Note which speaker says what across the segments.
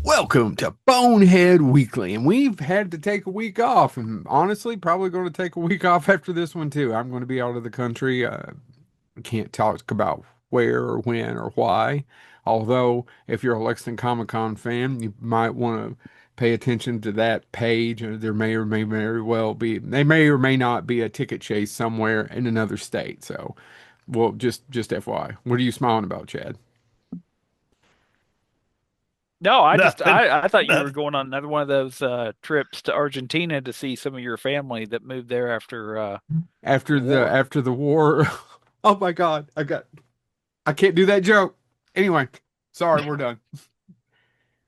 Speaker 1: Welcome to Bonehead Weekly, and we've had to take a week off, and honestly, probably going to take a week off after this one too. I'm going to be out of the country. I can't talk about where or when or why. Although, if you're a Lexington Comic Con fan, you might want to pay attention to that page. There may or may very well be, they may or may not be a ticket chase somewhere in another state. So, well, just FYI. What are you smiling about, Chad?
Speaker 2: No, I just
Speaker 3: Nothing.
Speaker 2: I thought you were
Speaker 3: Nothing.
Speaker 2: going on another one of those trips to Argentina to see some of your family that moved there after
Speaker 1: After
Speaker 2: the
Speaker 1: the
Speaker 2: war.
Speaker 1: after the war. Oh my God, I can't do that joke. Anyway, sorry, we're done.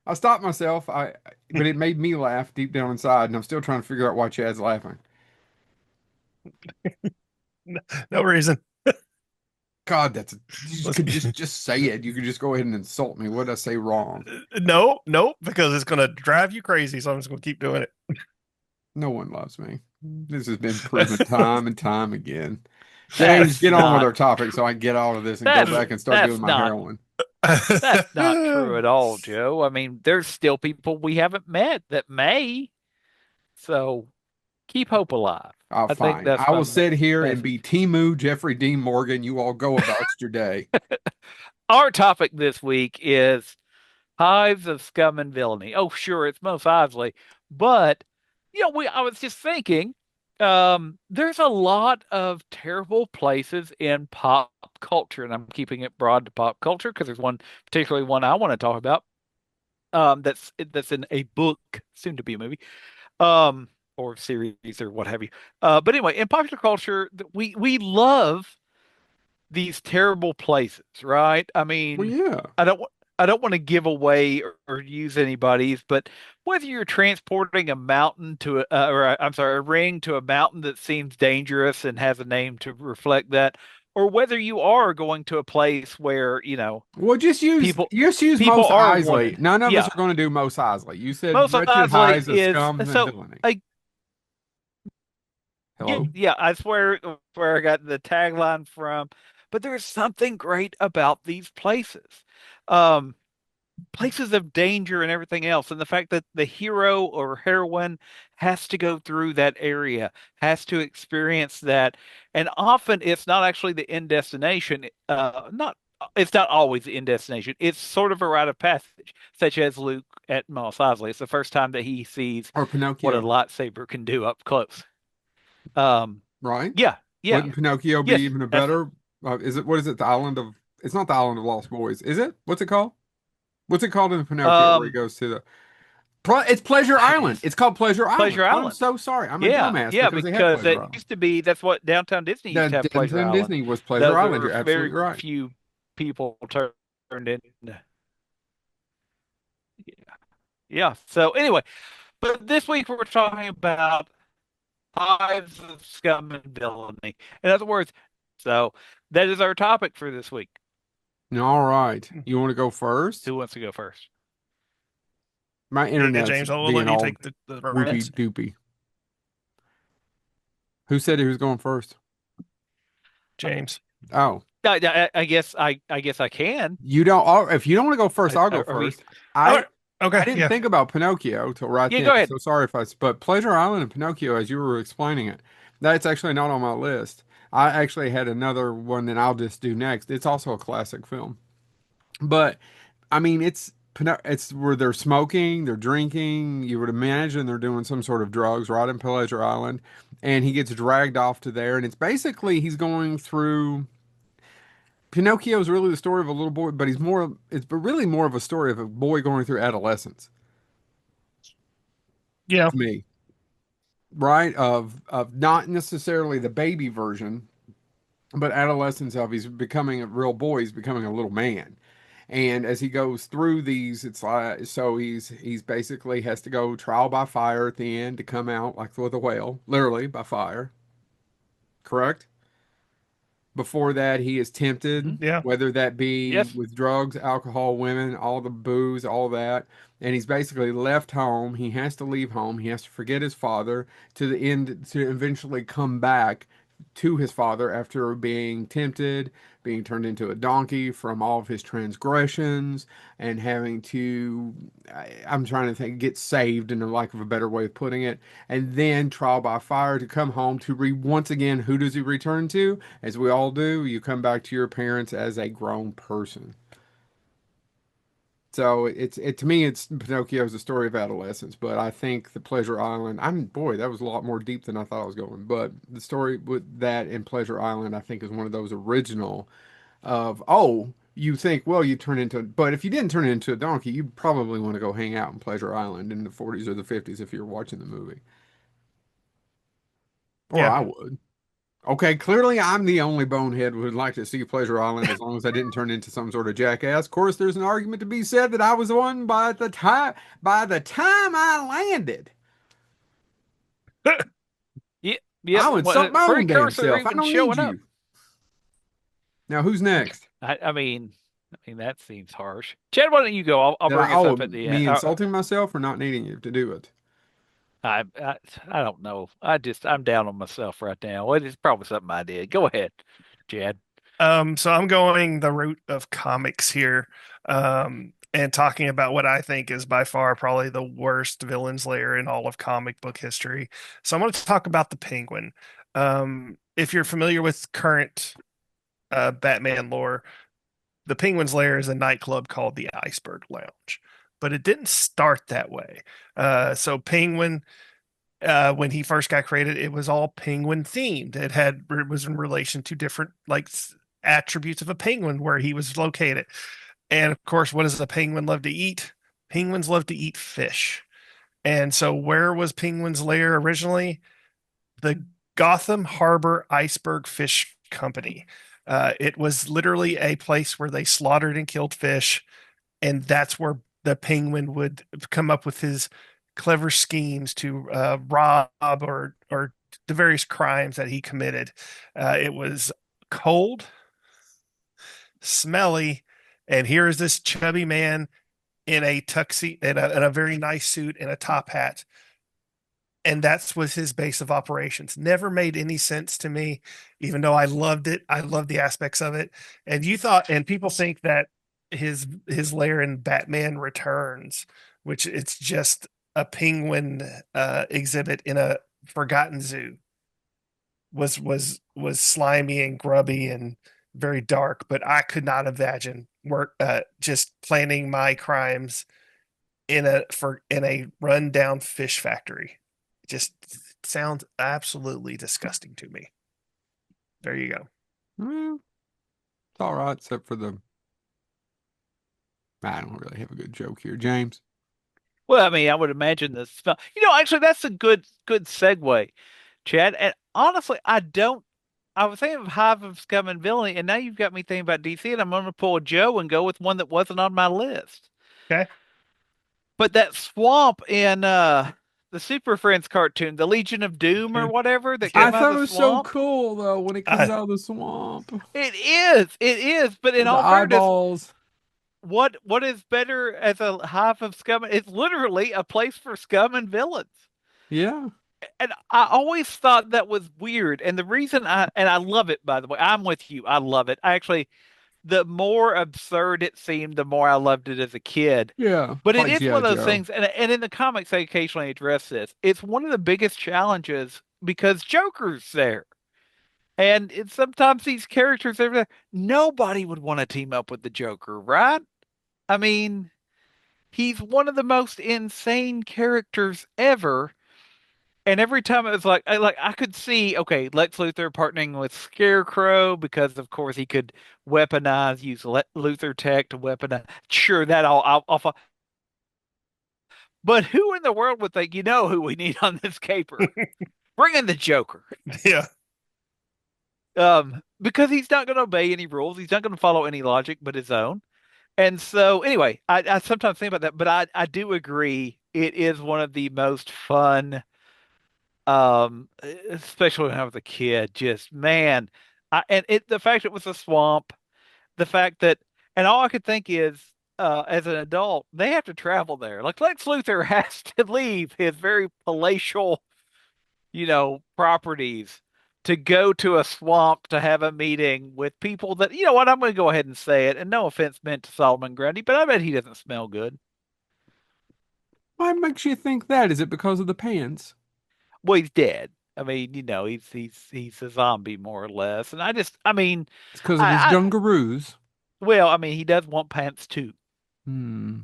Speaker 1: I stopped myself. But it made me laugh deep down inside, and I'm still trying to figure out why Chad's laughing.
Speaker 3: No reason.
Speaker 1: God, you could
Speaker 3: Listen,
Speaker 1: just say it. You could just go ahead and insult me. What did I say wrong?
Speaker 3: no, because it's gonna drive you crazy. So I'm just gonna keep doing it.
Speaker 1: No one loves me. This has been proven time and time again. James,
Speaker 2: That's
Speaker 1: get on with
Speaker 2: not
Speaker 1: our topic so I can get out of this and go
Speaker 2: that's
Speaker 1: back and start doing
Speaker 2: that's
Speaker 1: my
Speaker 2: not
Speaker 1: heroin.
Speaker 2: that's not true at all, Joe. I mean, there's still people we haven't met that may. So keep hope alive.
Speaker 1: Oh,
Speaker 2: I think
Speaker 1: fine.
Speaker 2: that's
Speaker 1: I
Speaker 2: my
Speaker 1: will sit here and be
Speaker 2: message.
Speaker 1: Timu, Jeffrey Dean Morgan. You all go about your day.
Speaker 2: Our topic this week is Hives of Scum and Villainy. Oh, sure, it's Mos Eisley, but I was just thinking, there's a lot of terrible places in pop culture, and I'm keeping it broad to pop culture because there's one, particularly one I want to talk about, that's in a book, soon to be a movie, or series or what have you. But anyway, in popular culture, we love these terrible places, right? I
Speaker 1: Well,
Speaker 2: mean,
Speaker 1: yeah.
Speaker 2: I don't wa- I don't want to give away or use anybody's, but whether you're transporting a mountain to I'm sorry, a ring to a mountain that seems dangerous and has a name to reflect that, or whether you are going to a place where,
Speaker 1: Well,
Speaker 2: people
Speaker 1: just use
Speaker 2: people
Speaker 1: Mos
Speaker 2: are
Speaker 1: Eisley.
Speaker 2: wanted.
Speaker 1: None of us
Speaker 2: Yeah.
Speaker 1: are going to do Mos Eisley. You said
Speaker 2: Most
Speaker 1: Wretched,
Speaker 2: Isley
Speaker 1: Hives of
Speaker 2: is
Speaker 1: Scum and
Speaker 2: so
Speaker 1: Villainy.
Speaker 2: yeah,
Speaker 1: Hello?
Speaker 2: yeah, I swear where I got the tagline from. But there's something great about these places. Um, Places of danger and everything else. And the fact that the hero or heroine has to go through that area, has to experience that. And often it's not actually the end destination. Not It's not always the end destination. It's sort of a rite of passage, such as Luke at Mos Eisley. It's the first time that he sees
Speaker 1: Or
Speaker 2: what a
Speaker 1: Pinocchio,
Speaker 2: lightsaber can do up close. Um,
Speaker 1: right?
Speaker 2: yeah, yeah,
Speaker 1: Wouldn't Pinocchio be
Speaker 2: yes,
Speaker 1: even a
Speaker 2: that's
Speaker 1: better? What is it? It's not the Island of Lost Boys, is it? What's it called? What's it called in Pinocchio where he
Speaker 2: um,
Speaker 1: goes to it's Pleasure Island.
Speaker 2: it's
Speaker 1: It's called Pleasure Island.
Speaker 2: Pleasure
Speaker 1: I'm
Speaker 2: Island.
Speaker 1: so sorry. I'm a
Speaker 2: Yeah,
Speaker 1: dumbass
Speaker 2: yeah,
Speaker 1: because they have
Speaker 2: because
Speaker 1: Pleasure
Speaker 2: that
Speaker 1: Island.
Speaker 2: used to be that's what downtown Disney used to
Speaker 1: That
Speaker 2: have Pleasure
Speaker 1: Downtown
Speaker 2: Island.
Speaker 1: Disney was Pleasure
Speaker 2: That
Speaker 1: Island.
Speaker 2: were
Speaker 1: You're
Speaker 2: very
Speaker 1: absolutely right.
Speaker 2: few people turned into. Yeah. Yeah. So anyway, but this week we're talking about hives of scum and villainy. In other words, so that is our topic for this week.
Speaker 1: All right. You want to go first?
Speaker 2: Who wants to go first?
Speaker 1: My
Speaker 3: Yeah,
Speaker 1: internet's
Speaker 3: James, I'll
Speaker 1: being
Speaker 3: let you
Speaker 1: all
Speaker 3: take the
Speaker 1: whoopie
Speaker 3: reins.
Speaker 1: doopy. Who said he was going first?
Speaker 3: James.
Speaker 1: Oh,
Speaker 2: I guess I can.
Speaker 1: you don't. Oh, if you don't want to go first, I'll go
Speaker 2: Are we?
Speaker 1: first.
Speaker 3: All right.
Speaker 1: I
Speaker 3: Okay.
Speaker 1: didn't
Speaker 3: Yeah.
Speaker 1: think about Pinocchio till right
Speaker 2: Yeah,
Speaker 1: then.
Speaker 2: go ahead.
Speaker 1: So sorry if but Pleasure Island and Pinocchio, as you were explaining it, that's actually not on my list. I actually had another one that I'll just do next. It's also a classic film, but I mean, it's where they're smoking, they're drinking. You would imagine they're doing some sort of drugs right in Pleasure Island, and he gets dragged off to there, and it's basically he's going through. Pinocchio is really the story of a little boy, but it's really more of a story of a boy going through adolescence
Speaker 3: Yeah.
Speaker 1: to me, right? Of not necessarily the baby version, but adolescence of he's becoming a real boy, he's becoming a little man. And as he goes through these, it's like so he's basically has to go trial by fire at the end to come out like with a whale, literally by fire, correct? Before that, he is tempted,
Speaker 2: Hmm.
Speaker 3: Yeah.
Speaker 1: whether that be
Speaker 2: Yes.
Speaker 1: with drugs, alcohol, women, all the booze, all that. And he's basically left home. He has to leave home. He has to forget his father to the end to eventually come back to his father after being tempted, being turned into a donkey from all of his transgressions, and having to, I'm trying to think, get saved in the lack of a better way of putting it, and then trial by fire to come home to once again, who does he return to? As we all do, you come back to your parents as a grown person. So it to me it's Pinocchio is a story of adolescence, but I think the Pleasure Island, boy, that was a lot more deep than I thought I was going. But the story with that in Pleasure Island, I think is one of those original of, oh, you think, well, you turn into, but if you didn't turn into a donkey, you probably want to go hang out in Pleasure Island in the 40s or the 50s if you're watching the movie. Or
Speaker 3: Yeah.
Speaker 1: I would. Okay, clearly I'm the only bonehead who would like to see Pleasure Island as long as I didn't turn into some sort of jackass. Of course, there's an argument to be said that I was the one by the time I landed.
Speaker 2: Yep, yep.
Speaker 1: I would suck
Speaker 2: Well,
Speaker 1: my own damn
Speaker 2: precursor
Speaker 1: self. I
Speaker 2: even
Speaker 1: don't need
Speaker 2: showing up.
Speaker 1: you. Now who's next?
Speaker 2: I mean that seems harsh. Chad, why don't you go? I'll
Speaker 1: Did I,
Speaker 2: bring us
Speaker 1: oh,
Speaker 2: up at the end.
Speaker 1: me insulting myself for not needing you to do it?
Speaker 2: I, I I don't know. I'm down on myself right now. Well, it's probably something I did. Go ahead, Chad.
Speaker 3: So I'm going the route of comics here, and talking about what I think is by far probably the worst villain's lair in all of comic book history. So I'm going to talk about the Penguin. If you're familiar with current Batman lore, the Penguin's lair is a nightclub called the Iceberg Lounge, but it didn't start that way. So Penguin, when he first got created, it was all penguin themed. It was in relation to different like attributes of a penguin where he was located. And of course, what does a penguin love to eat? Penguins love to eat fish. And so where was Penguin's lair originally? The Gotham Harbor Iceberg Fish Company. It was literally a place where they slaughtered and killed fish, and that's where the penguin would come up with his clever schemes to rob or the various crimes that he committed. It was cold, smelly, and here is this chubby man in a tuxedo, in a very nice suit and a top hat, and that was his base of operations. Never made any sense to me, even though I loved it. I loved the aspects of it. And people think that his lair in Batman Returns, which it's just a penguin exhibit in a forgotten zoo, was slimy and grubby and very dark. But I could not imagine work just planning my crimes in a rundown fish factory. It just sounds absolutely disgusting to me. There you go.
Speaker 1: Well, it's all right, except for the. I don't really have a good joke here, James.
Speaker 2: Well, I mean, I would imagine the smell. Actually, that's a good segue, Chad. And honestly, I don't. I was thinking of Hive of Scum and Villainy, and now you've got me thinking about DC, and I'm going to pull a Joe and go with one that wasn't on my list.
Speaker 3: Okay.
Speaker 2: But that swamp in the Super Friends cartoon, the Legion of Doom or whatever that
Speaker 1: I
Speaker 2: came out of
Speaker 1: thought
Speaker 2: the
Speaker 1: it was so
Speaker 2: swamp,
Speaker 1: cool though when it comes
Speaker 3: I,
Speaker 1: out of the swamp.
Speaker 2: it is. But in
Speaker 1: The
Speaker 2: all fairness,
Speaker 1: eyeballs.
Speaker 2: what is better as a hive of scum? It's literally a place for scum and villains.
Speaker 1: Yeah.
Speaker 2: And I always thought that was weird. And the reason I love it, by the way, I'm with you. I love it. I actually, the more absurd it seemed, the more I loved it as a kid.
Speaker 1: Yeah.
Speaker 2: But it
Speaker 1: Like
Speaker 2: is one
Speaker 1: G.I.
Speaker 2: of those
Speaker 1: Joe.
Speaker 2: things, and in the comics, they occasionally address this. It's one of the biggest challenges because Joker's there. And sometimes these characters are there. Nobody would want to team up with the Joker, right? I mean, he's one of the most insane characters ever. And every time it was I could see, okay, Lex Luthor partnering with Scarecrow because, of course, he could use Luthor tech to weaponize. Sure, that all. But who in the world would think, who we need on this caper? Bring in the Joker.
Speaker 3: yeah.
Speaker 2: Because he's not going to obey any rules. He's not going to follow any logic but his own. And so, anyway, I sometimes think about that, but I do agree it is one of the most fun, especially when I was a kid. Just man, the fact it was a swamp, the fact that, and all I could think is, as an adult, they have to travel there. Like Lex Luthor has to leave his very palatial, properties to go to a swamp to have a meeting with people that, you know what, I'm going to go ahead and say it, and no offense meant to Solomon Grundy, but I bet he doesn't smell good.
Speaker 1: Why makes you think that? Is it because of the pants?
Speaker 2: Well, he's dead. I mean, he's a zombie more or less. And I mean,
Speaker 1: It's because of his
Speaker 2: I
Speaker 1: dungaroos.
Speaker 2: well, I mean, he does want pants too.
Speaker 1: Hmm.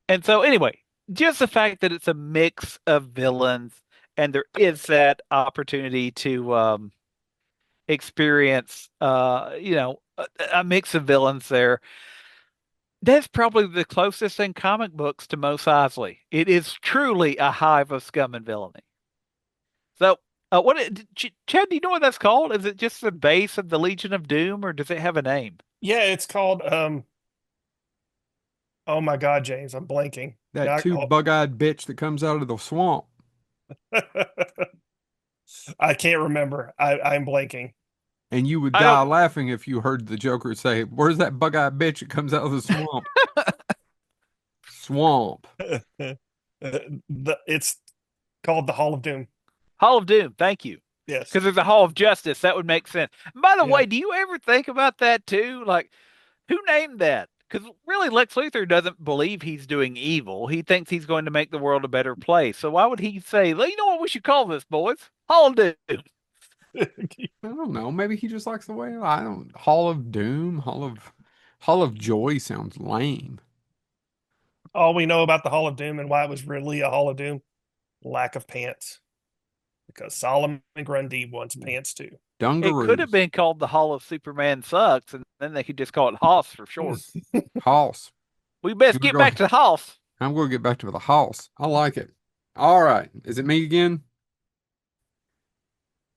Speaker 2: And so anyway, just the fact that it's a mix of villains and there is that opportunity to experience a mix of villains there. That's probably the closest in comic books to Mos Eisley. It is truly a hive of scum and villainy. So, Chad, do you know what that's called? Is it just the base of the Legion of Doom, or does it have a name?
Speaker 3: Yeah, it's called oh my God, James, I'm blanking.
Speaker 1: That
Speaker 3: Now,
Speaker 1: two bug-eyed bitch that comes out of the swamp.
Speaker 3: I can't remember. I'm blanking.
Speaker 1: And you would
Speaker 2: I
Speaker 1: die
Speaker 2: don't.
Speaker 1: laughing if you heard the Joker say, "Where's that bug-eyed bitch that comes out of the swamp?" Swamp.
Speaker 3: It's called the Hall of Doom.
Speaker 2: Hall of Doom. Thank you.
Speaker 3: Yes.
Speaker 2: Because there's a Hall of Justice. That would make sense. By the
Speaker 3: Yeah.
Speaker 2: way, do you ever think about that too? Like, who named that? Because really, Lex Luthor doesn't believe he's doing evil. He thinks he's going to make the world a better place. So why would he say, well, you know what we should call this, boys? Hall of Doom.
Speaker 1: I don't know. Maybe he just likes the way I don't. Hall of Doom, Hall of Joy sounds lame.
Speaker 3: All we know about the Hall of Doom and why it was really a Hall of Doom, lack of pants. Because Solomon Grundy wants pants too.
Speaker 2: It could have
Speaker 1: Dungaroos,
Speaker 2: been called the Hall of Superman Sucks, and then they could just call it Hoss for short.
Speaker 1: Hoss.
Speaker 2: We best
Speaker 1: Here we
Speaker 2: get
Speaker 1: go.
Speaker 2: back to Hoss.
Speaker 1: I'm going to get back to the house. I like it. All right. Is it me again?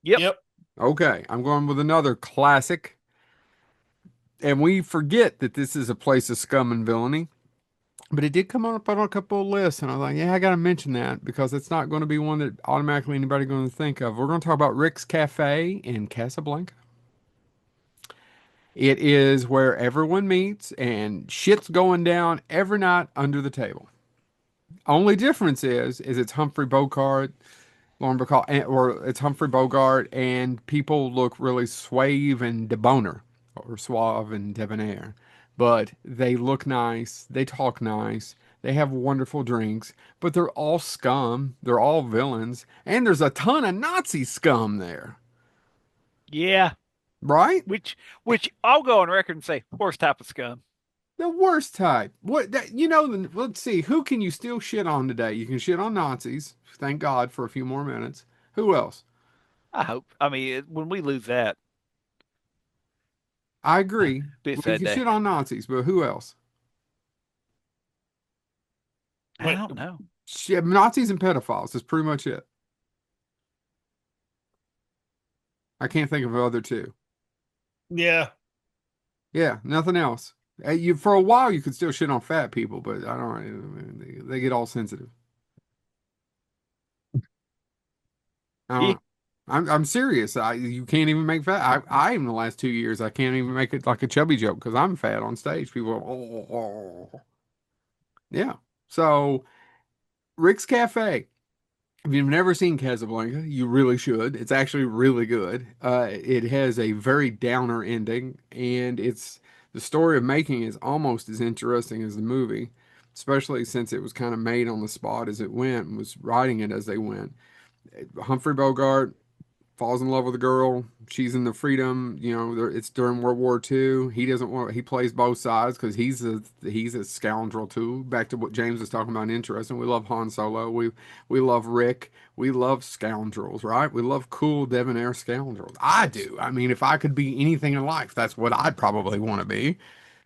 Speaker 2: Yep.
Speaker 3: Yep.
Speaker 1: Okay. I'm going with another classic. And we forget that this is a place of scum and villainy. But it did come up on a couple of lists, and I was like, yeah, I got to mention that because it's not going to be one that automatically anybody going to think of. We're going to talk about Rick's Cafe in Casablanca. It is where everyone meets and shit's going down every night under the table. Only difference is it's Humphrey Bogart, Lauren Bacall, or it's Humphrey Bogart, and people look really suave and debonair, or suave and debonair. But they look nice, they talk nice, they have wonderful drinks, but they're all scum, they're all villains, and there's a ton of Nazi scum there,
Speaker 2: Yeah.
Speaker 1: right?
Speaker 2: Which I'll go on record and say, worst type of scum.
Speaker 1: The worst type. What that, you know? Let's see. Who can you still shit on today? You can shit on Nazis. Thank God for a few more minutes. Who else?
Speaker 2: I hope. I mean, when we lose that,
Speaker 1: I agree.
Speaker 2: be a
Speaker 1: Well, you
Speaker 2: sad
Speaker 1: can
Speaker 2: day.
Speaker 1: shit on Nazis, but who else?
Speaker 2: I
Speaker 3: Wait,
Speaker 2: don't know.
Speaker 1: Shit, Nazis and pedophiles is pretty much it. I can't think of other two.
Speaker 3: yeah.
Speaker 1: Yeah, nothing else. You for a while you could still shit on fat people, but I don't. They get all sensitive. I
Speaker 2: Yeah.
Speaker 1: don't. I'm serious. You can't even make fat. I in the last 2 years I can't even make it like a chubby joke because I'm fat on stage. People, oh. Yeah. So Rick's Cafe. If you've never seen Casablanca, you really should. It's actually really good. It has a very downer ending, and it's the story of making is almost as interesting as the movie, especially since it was kind of made on the spot as it went and was writing it as they went. Humphrey Bogart falls in love with a girl. She's in the freedom. It's during World War II. He doesn't want. He plays both sides because he's a scoundrel too. Back to what James was talking about. Interesting. We love Han Solo. We love Rick. We love scoundrels, right? We love cool debonair scoundrels. I do. I mean, if I could be anything in life, that's what I'd probably want to be.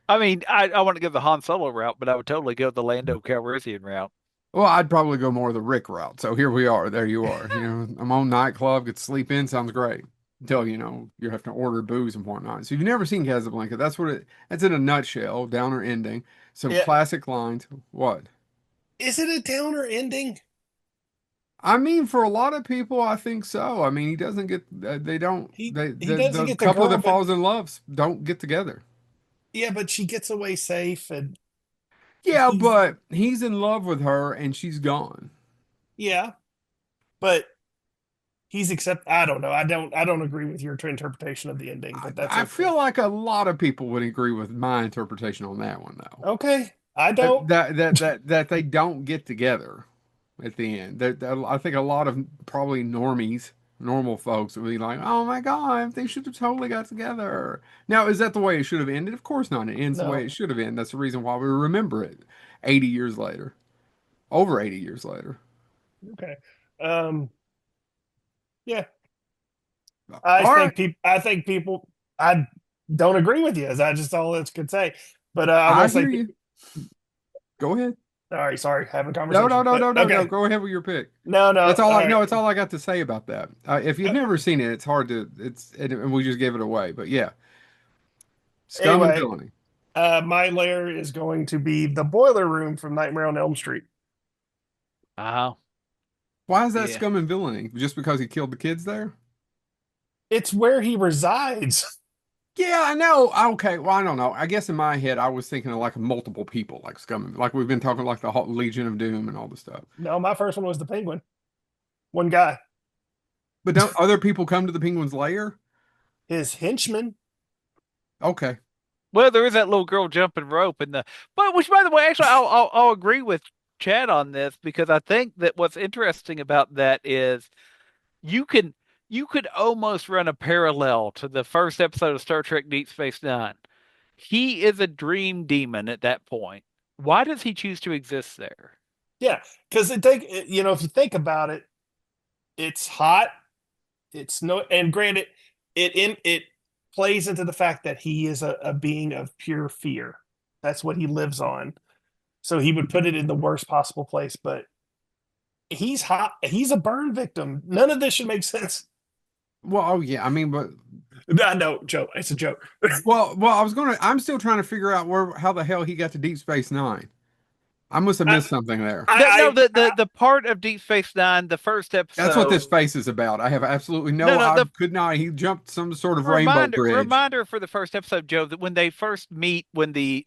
Speaker 2: I mean, I want to go the Han Solo route, but I would totally go the Lando Calrissian route.
Speaker 1: Well, I'd probably go more the Rick route. So here we are. There you are. I'm on nightclub, get to sleep in, sounds great. Until, you have to order booze and whatnot. So if you've never seen Casablanca, that's in a nutshell, downer ending. Some
Speaker 3: Yeah.
Speaker 1: classic lines. What?
Speaker 3: Is it a downer ending?
Speaker 1: I mean, for a lot of people, I think so. I mean, he doesn't get, they don't,
Speaker 3: He doesn't
Speaker 1: the
Speaker 3: get the
Speaker 1: couple
Speaker 3: girl,
Speaker 1: that
Speaker 3: but
Speaker 1: falls in love don't get together.
Speaker 3: yeah, but she gets away safe and
Speaker 1: Yeah,
Speaker 3: he's
Speaker 1: but he's in love with her and she's gone.
Speaker 3: yeah, but he's accept. I don't know. I don't agree with your interpretation of the ending, but that's
Speaker 1: I
Speaker 3: okay.
Speaker 1: feel like a lot of people would agree with my interpretation on that one, though.
Speaker 3: Okay, I don't.
Speaker 1: That they don't get together at the end. I think a lot of probably normies, normal folks would be like, "Oh my God, they should have totally got together." Now, is that the way it should have ended? Of course not. It ends the way
Speaker 3: No.
Speaker 1: it should have ended. That's the reason why we remember it 80 years later, over 80 years later.
Speaker 3: Okay. Um. Yeah.
Speaker 1: All right.
Speaker 3: I think people. I don't agree with you. Is that just all that could say? But I will
Speaker 1: I
Speaker 3: say.
Speaker 1: hear you. Go ahead.
Speaker 3: All right. Sorry, having a
Speaker 1: No, no,
Speaker 3: conversation.
Speaker 1: no,
Speaker 3: But
Speaker 1: no, no, no.
Speaker 3: okay.
Speaker 1: Go ahead with your pick.
Speaker 3: No. No.
Speaker 1: That's all
Speaker 3: All
Speaker 1: I
Speaker 3: right.
Speaker 1: no. It's all I got to say about that. If you've never seen it, it's hard to. And we just gave it away. But yeah, Scum and
Speaker 3: Anyway,
Speaker 1: Villainy.
Speaker 3: my lair is going to be the boiler room from Nightmare on Elm Street.
Speaker 2: Oh,
Speaker 1: Why is that
Speaker 2: yeah.
Speaker 1: Scum and Villainy? Just because he killed the kids there?
Speaker 3: It's where he resides.
Speaker 1: Yeah, I know. Okay, well, I don't know. I guess in my head, I was thinking of like multiple people, like Scum, like we've been talking like the whole Legion of Doom and all this stuff.
Speaker 3: No, my first one was the penguin. One guy,
Speaker 1: But don't other people come to the Penguin's lair?
Speaker 3: his henchman.
Speaker 1: Okay,
Speaker 2: Well, there is that little girl jumping rope and but which, by the way, actually, I'll agree with Chad on this because I think that what's interesting about that is you can you could almost run a parallel to the first episode of Star Trek Deep Space Nine. He is a dream demon at that point. Why does he choose to exist there?
Speaker 3: Yeah, because it take if you think about it, it's hot. It's no, and granted, it plays into the fact that he is a being of pure fear. That's what he lives on. So he would put it in the worst possible place, but he's hot. He's a burn victim. None of this should make sense.
Speaker 1: well, oh yeah, I mean, but
Speaker 3: I know, joke. It's a joke.
Speaker 1: I'm still trying to figure out how the hell he got to Deep Space Nine. I must have
Speaker 3: I,
Speaker 1: missed something there.
Speaker 2: No,
Speaker 3: I,
Speaker 2: the part of Deep Space Nine, the first
Speaker 1: That's what this
Speaker 2: episode.
Speaker 1: face is about. I have absolutely
Speaker 2: No,
Speaker 1: no,
Speaker 2: no,
Speaker 1: I
Speaker 2: the
Speaker 1: could not, he jumped some sort of rainbow
Speaker 2: reminder
Speaker 1: bridge.
Speaker 2: reminder for the first episode, Joe, that when they first meet, when the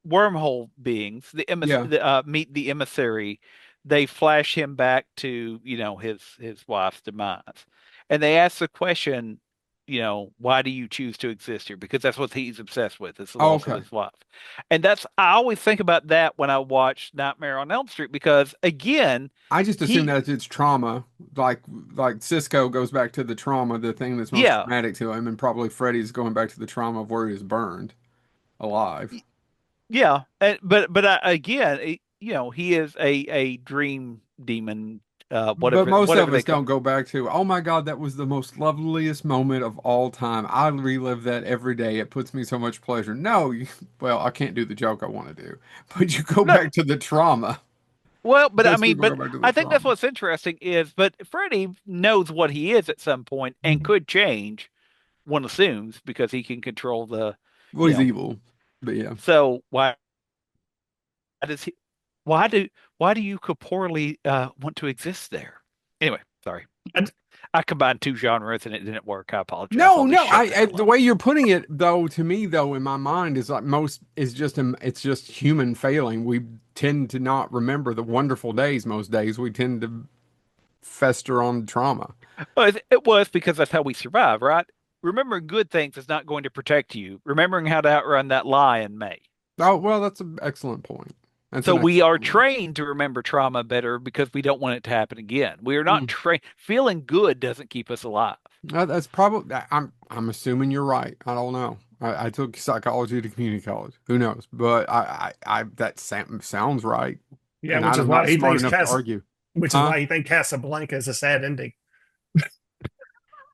Speaker 2: wormhole beings,
Speaker 1: Yeah.
Speaker 2: meet the emissary, they flash him back to his wife's demise, and they ask the question, why do you choose to exist here? Because that's what he's obsessed with. It's the
Speaker 1: Oh,
Speaker 2: loss of
Speaker 1: okay.
Speaker 2: his wife, and that's I always think about that when I watch Nightmare on Elm Street because again,
Speaker 1: I just assume
Speaker 2: he
Speaker 1: that it's trauma. Like Cisco goes back to the trauma, the thing that's most
Speaker 2: yeah.
Speaker 1: traumatic to him, and probably Freddy's going back to the trauma of where he was burned alive.
Speaker 2: Yeah, but again, he is a dream demon,
Speaker 1: But most
Speaker 2: whatever
Speaker 1: of
Speaker 2: they
Speaker 1: us
Speaker 2: call.
Speaker 1: don't go back to, oh my God, that was the most loveliest moment of all time. I relive that every day. It puts me so much pleasure. No, well, I can't do the joke I want to do, but you go
Speaker 2: No,
Speaker 1: back to the trauma.
Speaker 2: well, but I
Speaker 1: Most
Speaker 2: mean,
Speaker 1: people go
Speaker 2: but
Speaker 1: back to the
Speaker 2: I think that's
Speaker 1: trauma.
Speaker 2: what's interesting is, but Freddy knows what he is at some point and could change. One assumes because he can control
Speaker 1: Well,
Speaker 2: you
Speaker 1: he's
Speaker 2: know.
Speaker 1: evil, but yeah.
Speaker 2: So does he? Why do why do you corporeally want to exist there? Anyway, sorry. I combined two genres and it didn't work. I apologize. I'll
Speaker 1: No,
Speaker 2: just
Speaker 1: no.
Speaker 2: shut the hell
Speaker 1: The
Speaker 2: up.
Speaker 1: way you're putting it, though, to me, though, in my mind, is like most is just it's just human failing. We tend to not remember the wonderful days. Most days, we tend to fester on trauma.
Speaker 2: Well, it was because that's how we survive, right? Remembering good things is not going to protect you. Remembering how to outrun that lion may.
Speaker 1: Oh, well, that's an excellent point. That's
Speaker 2: So
Speaker 1: an
Speaker 2: we
Speaker 1: excellent
Speaker 2: are
Speaker 1: point.
Speaker 2: trained to remember trauma better because we don't want it to happen again. We are not
Speaker 1: Mm.
Speaker 2: trained. Feeling good doesn't keep us alive.
Speaker 1: That's probably. I'm assuming you're right. I don't know. I took psychology to community college. Who knows? But that sounds right,
Speaker 3: yeah,
Speaker 1: and
Speaker 3: which is
Speaker 1: I'm
Speaker 3: why
Speaker 1: not
Speaker 3: he
Speaker 1: smart
Speaker 3: thinks
Speaker 1: enough to argue.
Speaker 3: which is
Speaker 1: Huh?
Speaker 3: why he thinks Casablanca is a sad ending.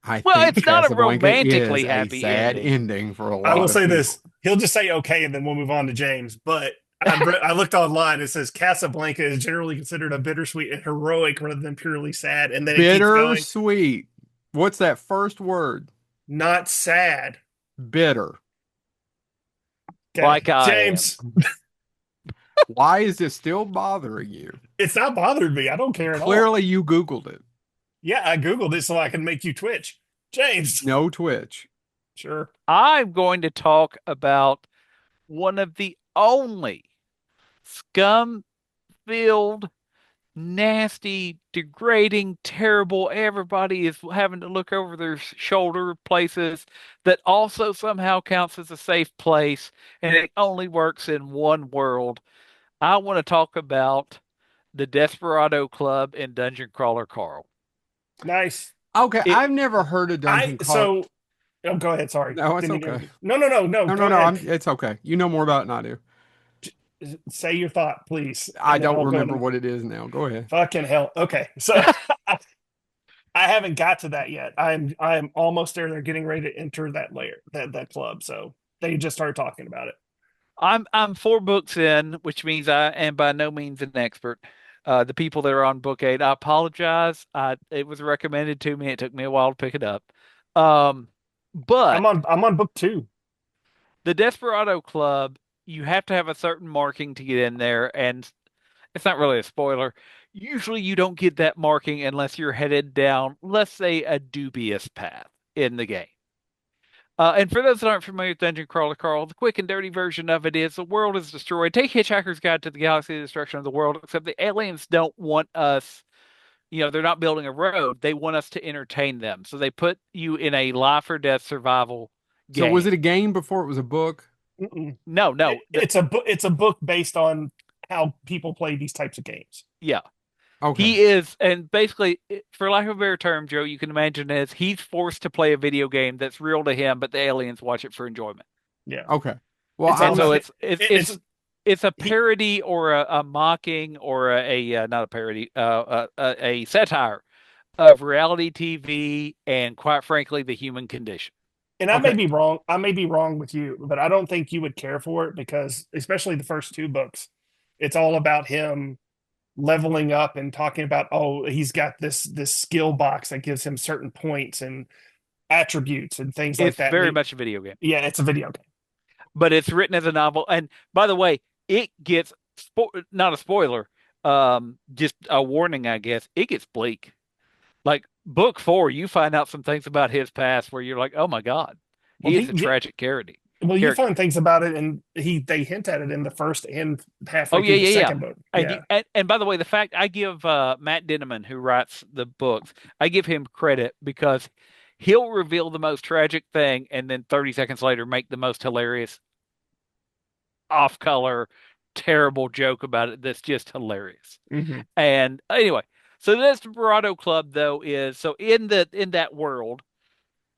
Speaker 1: I
Speaker 2: Well,
Speaker 1: think
Speaker 2: it's not a
Speaker 1: Casablanca is
Speaker 2: romantically
Speaker 1: a
Speaker 2: happy
Speaker 1: sad
Speaker 2: ending.
Speaker 1: ending for a
Speaker 3: I will
Speaker 1: lot of
Speaker 3: say
Speaker 1: people.
Speaker 3: this: he'll just say okay, and then we'll move on to James. But I looked online. It says Casablanca is generally considered a bittersweet and heroic rather than purely sad. And then it keeps going.
Speaker 1: Bittersweet. What's that first word?
Speaker 3: Not sad.
Speaker 1: Bitter.
Speaker 2: Like
Speaker 3: Okay,
Speaker 2: I am.
Speaker 3: James.
Speaker 1: Why is this still bothering you?
Speaker 3: It's not bothered me. I don't care at all.
Speaker 1: Clearly, you Googled it.
Speaker 3: Yeah, I googled it so I can make you twitch. James.
Speaker 1: No Twitch.
Speaker 3: Sure.
Speaker 2: I'm going to talk about one of the only scum-filled nasty, degrading, terrible. Everybody is having to look over their shoulder places that also somehow counts as a safe place, and it only works in one world. I want to talk about the Desperado Club in Dungeon Crawler Carl.
Speaker 3: Nice.
Speaker 1: Okay,
Speaker 2: It
Speaker 1: I've never heard of
Speaker 3: I
Speaker 1: Dungeon Crawl.
Speaker 3: so oh, go ahead. Sorry,
Speaker 1: No, it's
Speaker 3: didn't mean to
Speaker 1: okay.
Speaker 3: interrupt. No, no, no, no.
Speaker 1: No,
Speaker 3: Go
Speaker 1: no, no.
Speaker 3: ahead.
Speaker 1: It's okay. You know more about it than I do.
Speaker 3: Say your thought, please,
Speaker 1: I
Speaker 3: and then
Speaker 1: don't
Speaker 3: I'll go
Speaker 1: remember
Speaker 3: into
Speaker 1: what it is now. Go ahead.
Speaker 3: fucking hell. Okay, so I haven't got to that yet. I'm almost there. They're getting ready to enter that layer, that club. So they just started talking about it.
Speaker 2: I'm 4 books in, which means I am by no means an expert. The people that are on book 8, I apologize. It was recommended to me. It took me a while to pick it up. Um, but
Speaker 3: I'm on book two.
Speaker 2: the Desperado Club, you have to have a certain marking to get in there, and it's not really a spoiler. Usually, you don't get that marking unless you're headed down, let's say, a dubious path in the game. And for those that aren't familiar with Dungeon Crawler Carl, the quick and dirty version of it is the world is destroyed. Take Hitchhiker's Guide to the Galaxy, the destruction of the world, except the aliens don't want us, they're not building a road. They want us to entertain them. So they put you in a life or death survival
Speaker 1: So was
Speaker 2: game.
Speaker 1: it a game before it was a book?
Speaker 3: Mm-mm.
Speaker 2: No,
Speaker 3: It,
Speaker 2: no.
Speaker 3: it's a book. It's a book based on how people play these types of games.
Speaker 2: Yeah.
Speaker 1: Okay.
Speaker 2: He is, and basically, for lack of a better term, Joe, you can imagine as he's forced to play a video game that's real to him, but the aliens watch it for enjoyment.
Speaker 3: Yeah,
Speaker 1: Okay. Well,
Speaker 3: it's
Speaker 2: And
Speaker 3: on
Speaker 1: I'm
Speaker 3: the.
Speaker 2: so
Speaker 3: It, it's
Speaker 2: it's a
Speaker 3: he
Speaker 2: parody or a mocking or not a parody, a satire of reality TV and quite frankly the human condition.
Speaker 3: and I may
Speaker 1: okay.
Speaker 3: be wrong. I may be wrong with you, but I don't think you would care for it because, especially the first two books, it's all about him leveling up and talking about, oh, he's got this skill box that gives him certain points and attributes and things like
Speaker 2: It's
Speaker 3: that. And
Speaker 2: very much a video game,
Speaker 3: yeah, it's a video game.
Speaker 2: but it's written as a novel. And by the way, it gets not a spoiler, just a warning, I guess. It gets bleak. Like book 4, you find out some things about his past where you're like, oh my God,
Speaker 3: Well,
Speaker 2: he is a tragic character.
Speaker 3: you
Speaker 2: Character.
Speaker 3: find things about it, and they hint at it in the first and
Speaker 2: Oh
Speaker 3: halfway
Speaker 2: yeah,
Speaker 3: through the
Speaker 2: yeah, yeah.
Speaker 3: second book.
Speaker 2: And, you,
Speaker 3: Yeah.
Speaker 2: and by the way, the fact I give Matt Dinneman, who writes the books, I give him credit because he'll reveal the most tragic thing and then 30 seconds later make the most hilarious off color, terrible joke about it that's just hilarious.
Speaker 3: Hmm.
Speaker 2: And anyway, so the Desperado Club though is so in that world,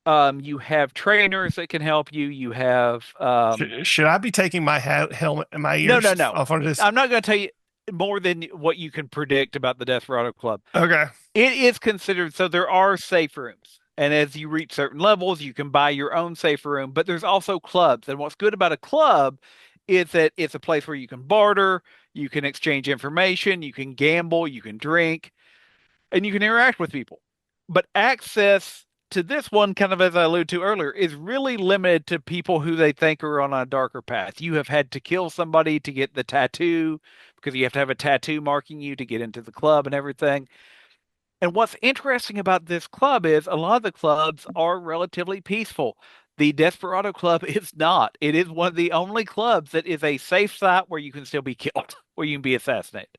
Speaker 2: you have trainers that can help you. You have
Speaker 3: Should I be taking my helmet and my
Speaker 2: no, no,
Speaker 3: ears
Speaker 2: no.
Speaker 3: off on this?
Speaker 2: I'm not going to tell you more than what you can predict about the Desperado Club.
Speaker 3: Okay.
Speaker 2: It is considered so there are safe rooms. And as you reach certain levels, you can buy your own safe room, but there's also clubs. And what's good about a club is that it's a place where you can barter, you can exchange information, you can gamble, you can drink, and you can interact with people. But access to this one, kind of as I alluded to earlier, is really limited to people who they think are on a darker path. You have had to kill somebody to get the tattoo because you have to have a tattoo marking you to get into the club and everything. And what's interesting about this club is a lot of the clubs are relatively peaceful. The Desperado Club is not. It is one of the only clubs that is a safe site where you can still be killed, where you can be assassinated.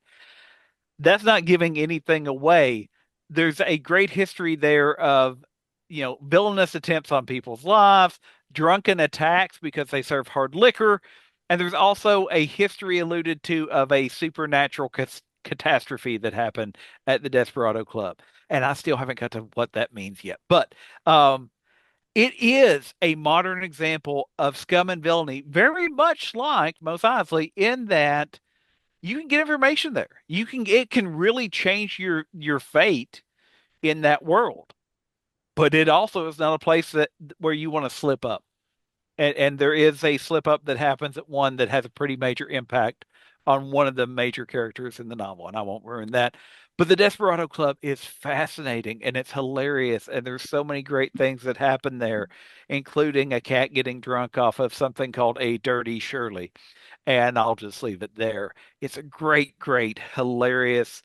Speaker 2: That's not giving anything away. There's a great history there of, villainous attempts on people's lives, drunken attacks because they serve hard liquor, and there's also a history alluded to of a supernatural catastrophe that happened at the Desperado Club. And I still haven't got to what that means yet. But it is a modern example of scum and villainy, very much like Mos Eisley, in that you can get information there. It can really change your fate in that world. But it also is not a place that where you want to slip up. And there is a slip up that happens at one that has a pretty major impact on one of the major characters in the novel, and I won't ruin that. But the Desperado Club is fascinating and it's hilarious, and there's so many great things that happen there, including a cat getting drunk off of something called a dirty Shirley. And I'll just leave it there. It's a great, great, hilarious.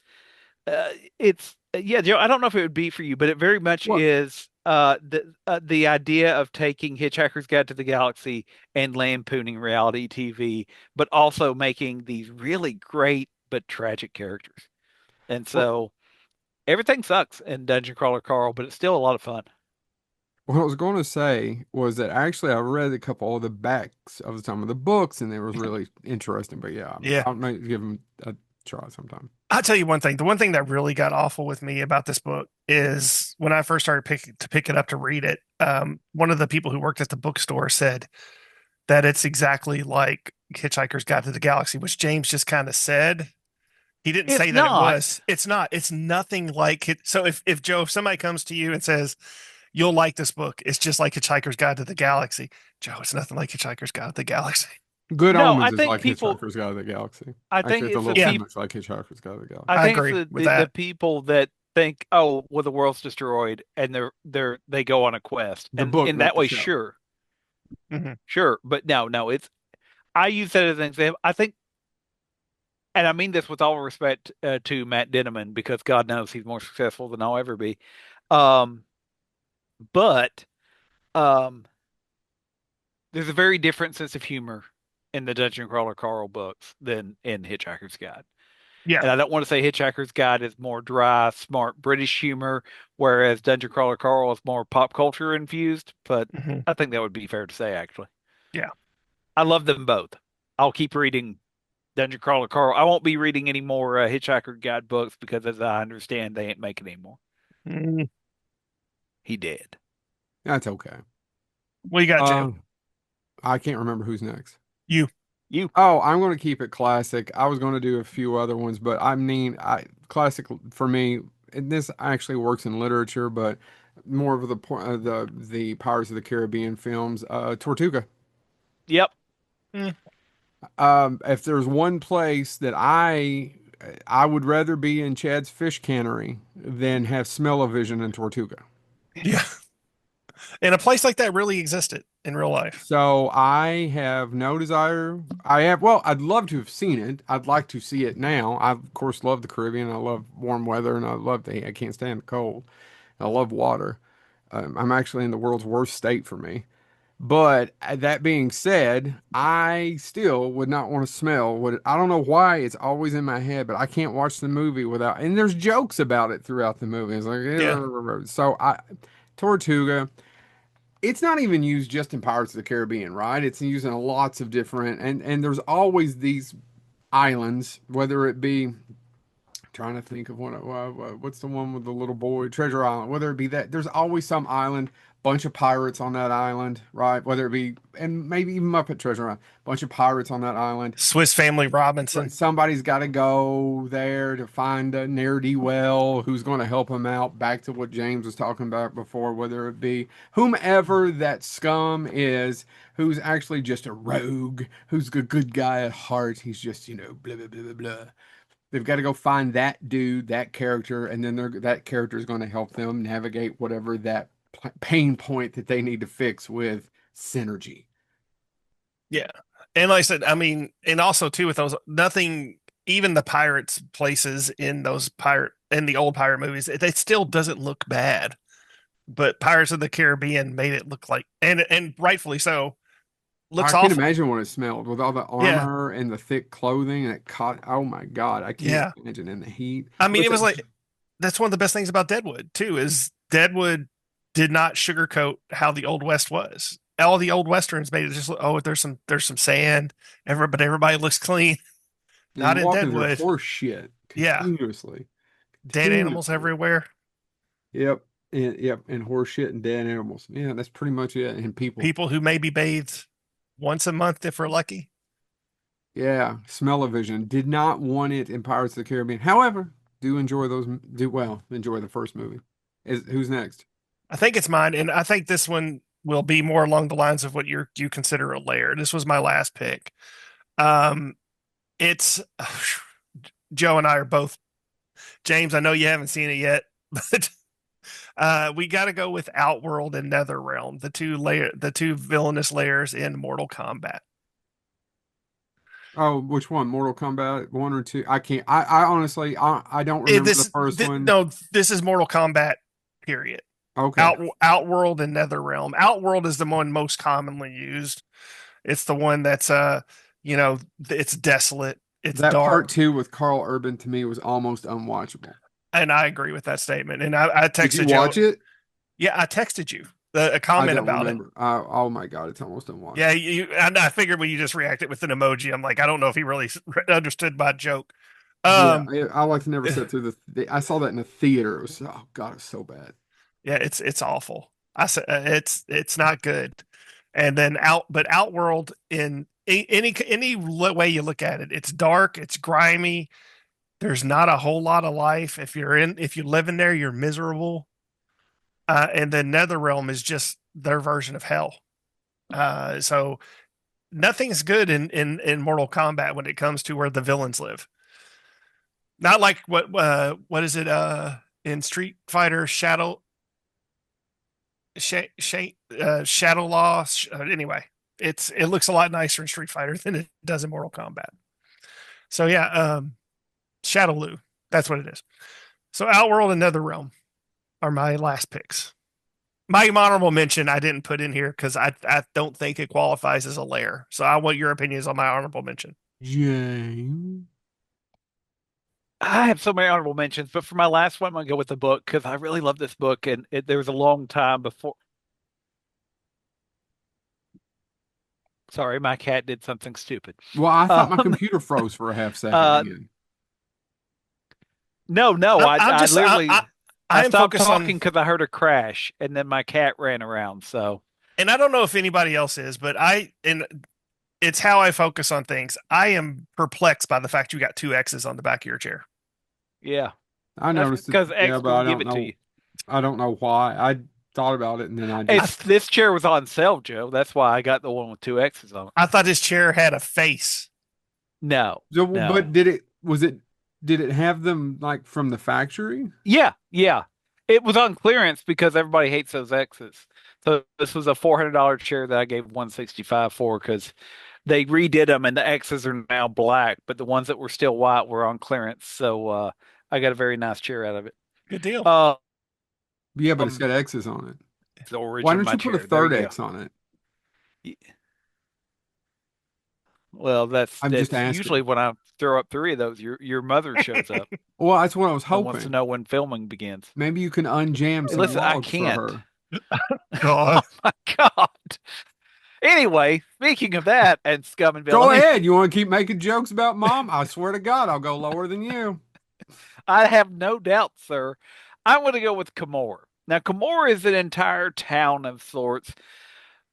Speaker 2: It's yeah, Joe. I don't know if it would be for you, but it very much
Speaker 1: Well,
Speaker 2: is. The idea of taking Hitchhiker's Guide to the Galaxy and lampooning reality TV, but also making these really great but tragic characters. And
Speaker 1: Well,
Speaker 2: so everything sucks in Dungeon Crawler Carl, but it's still a lot of fun.
Speaker 1: what I was going to say was that actually I read a couple of the backs of some of the books, and it was really interesting. But yeah,
Speaker 3: Yeah.
Speaker 1: I might give them a try sometime.
Speaker 3: I'll tell you one thing. The one thing that really got awful with me about this book is when I first started pick it up to read it. One of the people who worked at the bookstore said that it's exactly like Hitchhiker's Guide to the Galaxy, which James just kind of said. He didn't
Speaker 2: It's
Speaker 3: say that it
Speaker 2: not.
Speaker 3: was. It's not. It's nothing like it. So if Joe, if somebody comes to you and says you'll like this book, it's just like Hitchhiker's Guide to the Galaxy. Joe, it's nothing like Hitchhiker's Guide to the Galaxy.
Speaker 1: Good
Speaker 2: No,
Speaker 1: Omens is like Hitchhiker's Guide to the Galaxy.
Speaker 2: I think
Speaker 1: Actually, it's a
Speaker 2: it's the
Speaker 1: little
Speaker 3: Yeah,
Speaker 1: too
Speaker 2: people,
Speaker 1: much like Hitchhiker's Guide to the
Speaker 2: I
Speaker 1: Galaxy.
Speaker 3: I
Speaker 2: think it's
Speaker 3: agree with
Speaker 2: the
Speaker 3: that.
Speaker 2: people that think, oh, well, the world's destroyed and they go on a quest.
Speaker 1: The
Speaker 2: And
Speaker 1: book,
Speaker 2: in
Speaker 1: not
Speaker 2: that
Speaker 1: the
Speaker 2: way,
Speaker 1: show.
Speaker 2: sure,
Speaker 3: Hmm.
Speaker 2: sure. But no, it's, I use that as an example. I think, and I mean this with all respect to Matt Denneman, because God knows he's more successful than I'll ever be. Um, but um, there's a very different sense of humor in the Dungeon Crawler Carl books than in Hitchhiker's Guide.
Speaker 3: Yeah.
Speaker 2: And I don't want to say Hitchhiker's Guide is more dry, smart British humor, whereas Dungeon Crawler Carl is more pop culture infused, but
Speaker 3: Hmm.
Speaker 2: I think that would be fair to say, actually.
Speaker 3: Yeah.
Speaker 2: I love them both. I'll keep reading Dungeon Crawler Carl. I won't be reading any more Hitchhiker Guide books because, as I understand, they ain't making any more.
Speaker 3: Mm.
Speaker 2: He did.
Speaker 1: That's okay.
Speaker 3: What you got, Joe?
Speaker 1: Uh, I can't remember who's next.
Speaker 3: You.
Speaker 2: You.
Speaker 1: Oh, I'm going to keep it classic. I was going to do a few other ones, but I mean, classic for me. And this actually works in literature, but more of the the Pirates of the Caribbean films. Tortuga.
Speaker 2: Yep.
Speaker 3: Mm.
Speaker 1: If there's one place that I would rather be in Chad's fish cannery than have smell-o-vision in Tortuga.
Speaker 3: Yeah. And a place like that really existed in real life.
Speaker 1: So I have no desire. I have, well, I'd love to have seen it. I'd like to see it now. I, of course, love the Caribbean. I love warm weather and I can't stand the cold. I love water. I'm actually in the world's worst state for me. But that being said, I still would not want to smell what I don't know why it's always in my head, but I can't watch the movie without, and there's jokes about it throughout the movie. It's like,
Speaker 3: Yeah.
Speaker 1: so Tortuga. It's not even used just in Pirates of the Caribbean, right? It's used in lots of different, and there's always these islands, whether it be trying to think of what's the one with the little boy, Treasure Island, whether it be that, there's always some island, bunch of pirates on that island, right? Whether it be, and maybe even Muppet Treasure Island, bunch of pirates on that island.
Speaker 3: Swiss Family
Speaker 1: Right,
Speaker 3: Robinson.
Speaker 1: somebody's got to go there to find a ne'er-do-well who's going to help him out. Back to what James was talking about before, whether it be whomever that scum is, who's actually just a rogue, who's a good guy at heart. He's just, blah, blah, blah, blah, blah. They've got to go find that dude, that character, and then that character is going to help them navigate whatever that pain point that they need to fix with synergy.
Speaker 3: Yeah. And like I said, I mean, and also too with those nothing even the pirates places in those pirate in the old pirate movies, it still doesn't look bad. But Pirates of the Caribbean made it look like and rightfully so, looks
Speaker 1: I can
Speaker 3: awful.
Speaker 1: imagine what it smelled with all the
Speaker 3: Yeah.
Speaker 1: armor and the thick clothing and it caught. Oh my God, I can't
Speaker 3: Yeah.
Speaker 1: imagine in the heat.
Speaker 3: I mean, it was
Speaker 1: Listen,
Speaker 3: like that's one of the best things about Deadwood too, is Deadwood did not sugarcoat how the old West was. All the old westerns made it just look, oh, there's some sand, but everybody looks clean. Not
Speaker 1: and
Speaker 3: in
Speaker 1: walking through
Speaker 3: Deadwood.
Speaker 1: horse shit
Speaker 3: Yeah,
Speaker 1: continuously,
Speaker 3: dead animals
Speaker 1: continuously.
Speaker 3: everywhere.
Speaker 1: Yep, and horse shit and dead animals. Yeah, that's pretty much it. And people.
Speaker 3: People who maybe bathed once a month if we're lucky.
Speaker 1: Yeah, smell-o-vision. Did not want it in Pirates of the Caribbean. However, do enjoy those. Do well. Enjoy the first movie. Who's next?
Speaker 3: I think it's mine, and I think this one will be more along the lines of what you consider a layer. This was my last pick. Um, it's Joe and I are both James. I know you haven't seen it yet, but we got to go with Outworld and Netherrealm, the two villainous layers in Mortal Kombat.
Speaker 1: Oh, which one? Mortal Kombat one or two? I can't. I honestly, I don't remember the first one.
Speaker 3: No, this is Mortal Kombat. Period.
Speaker 1: Okay.
Speaker 3: Outworld and Netherrealm. Outworld is the one most commonly used. It's the one that's it's desolate. It's
Speaker 1: That
Speaker 3: dark.
Speaker 1: part two with Carl Urban to me was almost unwatchable.
Speaker 3: And I agree with that statement. And I
Speaker 1: Did you
Speaker 3: texted you.
Speaker 1: watch it?
Speaker 3: Yeah, I texted you a
Speaker 1: I
Speaker 3: comment
Speaker 1: don't
Speaker 3: about it.
Speaker 1: remember. Oh my God, it's almost
Speaker 3: Yeah,
Speaker 1: unwatchable.
Speaker 3: and I figured when you just reacted with an emoji, I'm like, I don't know if he really understood my joke.
Speaker 1: Yeah,
Speaker 3: Um,
Speaker 1: I like to never sit through I saw that in the theater. It was oh God, it's so bad.
Speaker 3: yeah, it's awful. I said it's not good. And then but Outworld in any way you look at it, it's dark, it's grimy. There's not a whole lot of life. If you live in there, you're miserable. And then Netherrealm is just their version of hell. So nothing's good in Mortal Kombat when it comes to where the villains live. Not like what is it in Street Fighter Shadow Law. Anyway, it looks a lot nicer in Street Fighter than it does in Mortal Kombat. So yeah, Shadowloo, that's what it is. So Outworld and Netherrealm are my last picks. My honorable mention I didn't put in here because I don't think it qualifies as a lair. So I want your opinions on my honorable mention.
Speaker 1: Jane.
Speaker 2: I have so many honorable mentions, but for my last one, I'm gonna go with the book because I really love this book, and there was a long time before. Sorry, my cat did something stupid.
Speaker 1: Well, I thought my
Speaker 2: Um,
Speaker 1: computer froze for a half second
Speaker 2: uh,
Speaker 1: again.
Speaker 2: no,
Speaker 3: I'm
Speaker 2: I
Speaker 3: just
Speaker 2: literally I
Speaker 3: I am
Speaker 2: stopped
Speaker 3: focused
Speaker 2: talking
Speaker 3: on,
Speaker 2: because I heard a crash, and then my cat ran around. So
Speaker 3: and I don't know if anybody else is, but and it's how I focus on things. I am perplexed by the fact you got two X's on the back of your chair.
Speaker 2: yeah,
Speaker 1: I
Speaker 2: that's
Speaker 1: noticed it,
Speaker 2: because
Speaker 1: yeah,
Speaker 2: X
Speaker 1: but I
Speaker 2: wouldn't give
Speaker 1: don't
Speaker 2: it to
Speaker 1: know.
Speaker 2: you.
Speaker 1: I don't know why. I thought about it and then I
Speaker 3: I
Speaker 1: just.
Speaker 2: It's this chair was on sale, Joe. That's why I got the one with two X's on it.
Speaker 3: I thought this chair had a face.
Speaker 2: No,
Speaker 1: So, but
Speaker 2: no.
Speaker 1: did it have them like from the factory?
Speaker 2: Yeah, yeah. It was on clearance because everybody hates those X's. So this was a $400 chair that I gave 165 for because they redid them and the X's are now black, but the ones that were still white were on clearance. So I got a very nice chair out of it.
Speaker 3: Good deal.
Speaker 2: Uh,
Speaker 1: Yeah, but it's
Speaker 2: um,
Speaker 1: got X's on it.
Speaker 2: it's the
Speaker 1: Why
Speaker 2: origin of
Speaker 1: don't
Speaker 2: my
Speaker 1: you put a
Speaker 2: chair. There
Speaker 1: third
Speaker 2: you go.
Speaker 1: X on it?
Speaker 2: Y- Well,
Speaker 1: I'm just
Speaker 2: that's usually
Speaker 1: asking.
Speaker 2: when I throw up three of those, your mother shows up
Speaker 1: Well, that's what I was
Speaker 2: and wants to
Speaker 1: hoping.
Speaker 2: know when filming begins.
Speaker 1: Maybe you can unjam
Speaker 2: Hey,
Speaker 1: some
Speaker 2: listen, I
Speaker 1: logs for
Speaker 2: can't.
Speaker 1: her.
Speaker 3: God.
Speaker 2: Oh my God. Anyway, speaking of that and Scum and
Speaker 1: Go
Speaker 2: Villainy,
Speaker 1: ahead. You want to keep making jokes about mom? I swear to God, I'll go lower than you.
Speaker 2: I have no doubt, sir. I'm going to go with Camor. Now, Camor is an entire town of sorts,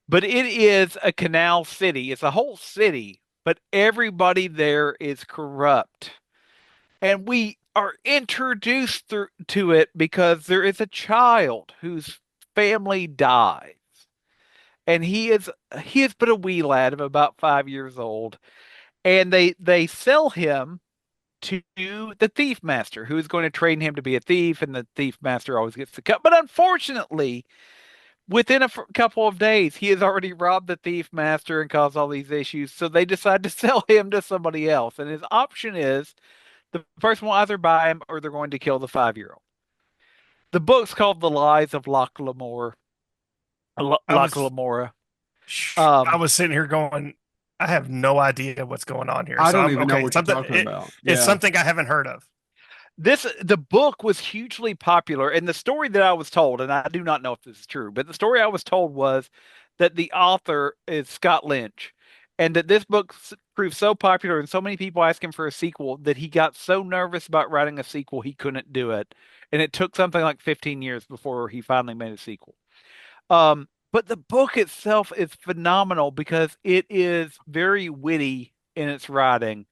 Speaker 2: but it is a canal city. It's a whole city, but everybody there is corrupt. And we are introduced to it because there is a child whose family dies. And he is but a wee lad of about 5 years old. And they sell him to the thief master, who is going to train him to be a thief, and the thief master always gets the cut. But unfortunately, within a couple of days, he has already robbed the thief master and caused all these issues. So they decide to sell him to somebody else, and his option is the person will either buy him or they're going to kill the 5 year old. The book's called The Lies of Loch Lamora.
Speaker 3: I was
Speaker 2: Lamora.
Speaker 3: I
Speaker 2: Um,
Speaker 3: was sitting here going, I have no idea what's going on here.
Speaker 1: I
Speaker 3: So
Speaker 1: don't
Speaker 3: I'm
Speaker 1: even know
Speaker 3: okay.
Speaker 1: what you're talking about.
Speaker 3: It's
Speaker 1: Yeah.
Speaker 3: something I haven't heard of.
Speaker 2: the book was hugely popular, and the story that I was told, and I do not know if this is true, but the story I was told was that the author is Scott Lynch, and that this book proved so popular and so many people asked him for a sequel that he got so nervous about writing a sequel he couldn't do it, and it took something like 15 years before he finally made a sequel. But the book itself is phenomenal because it is very witty in its writing.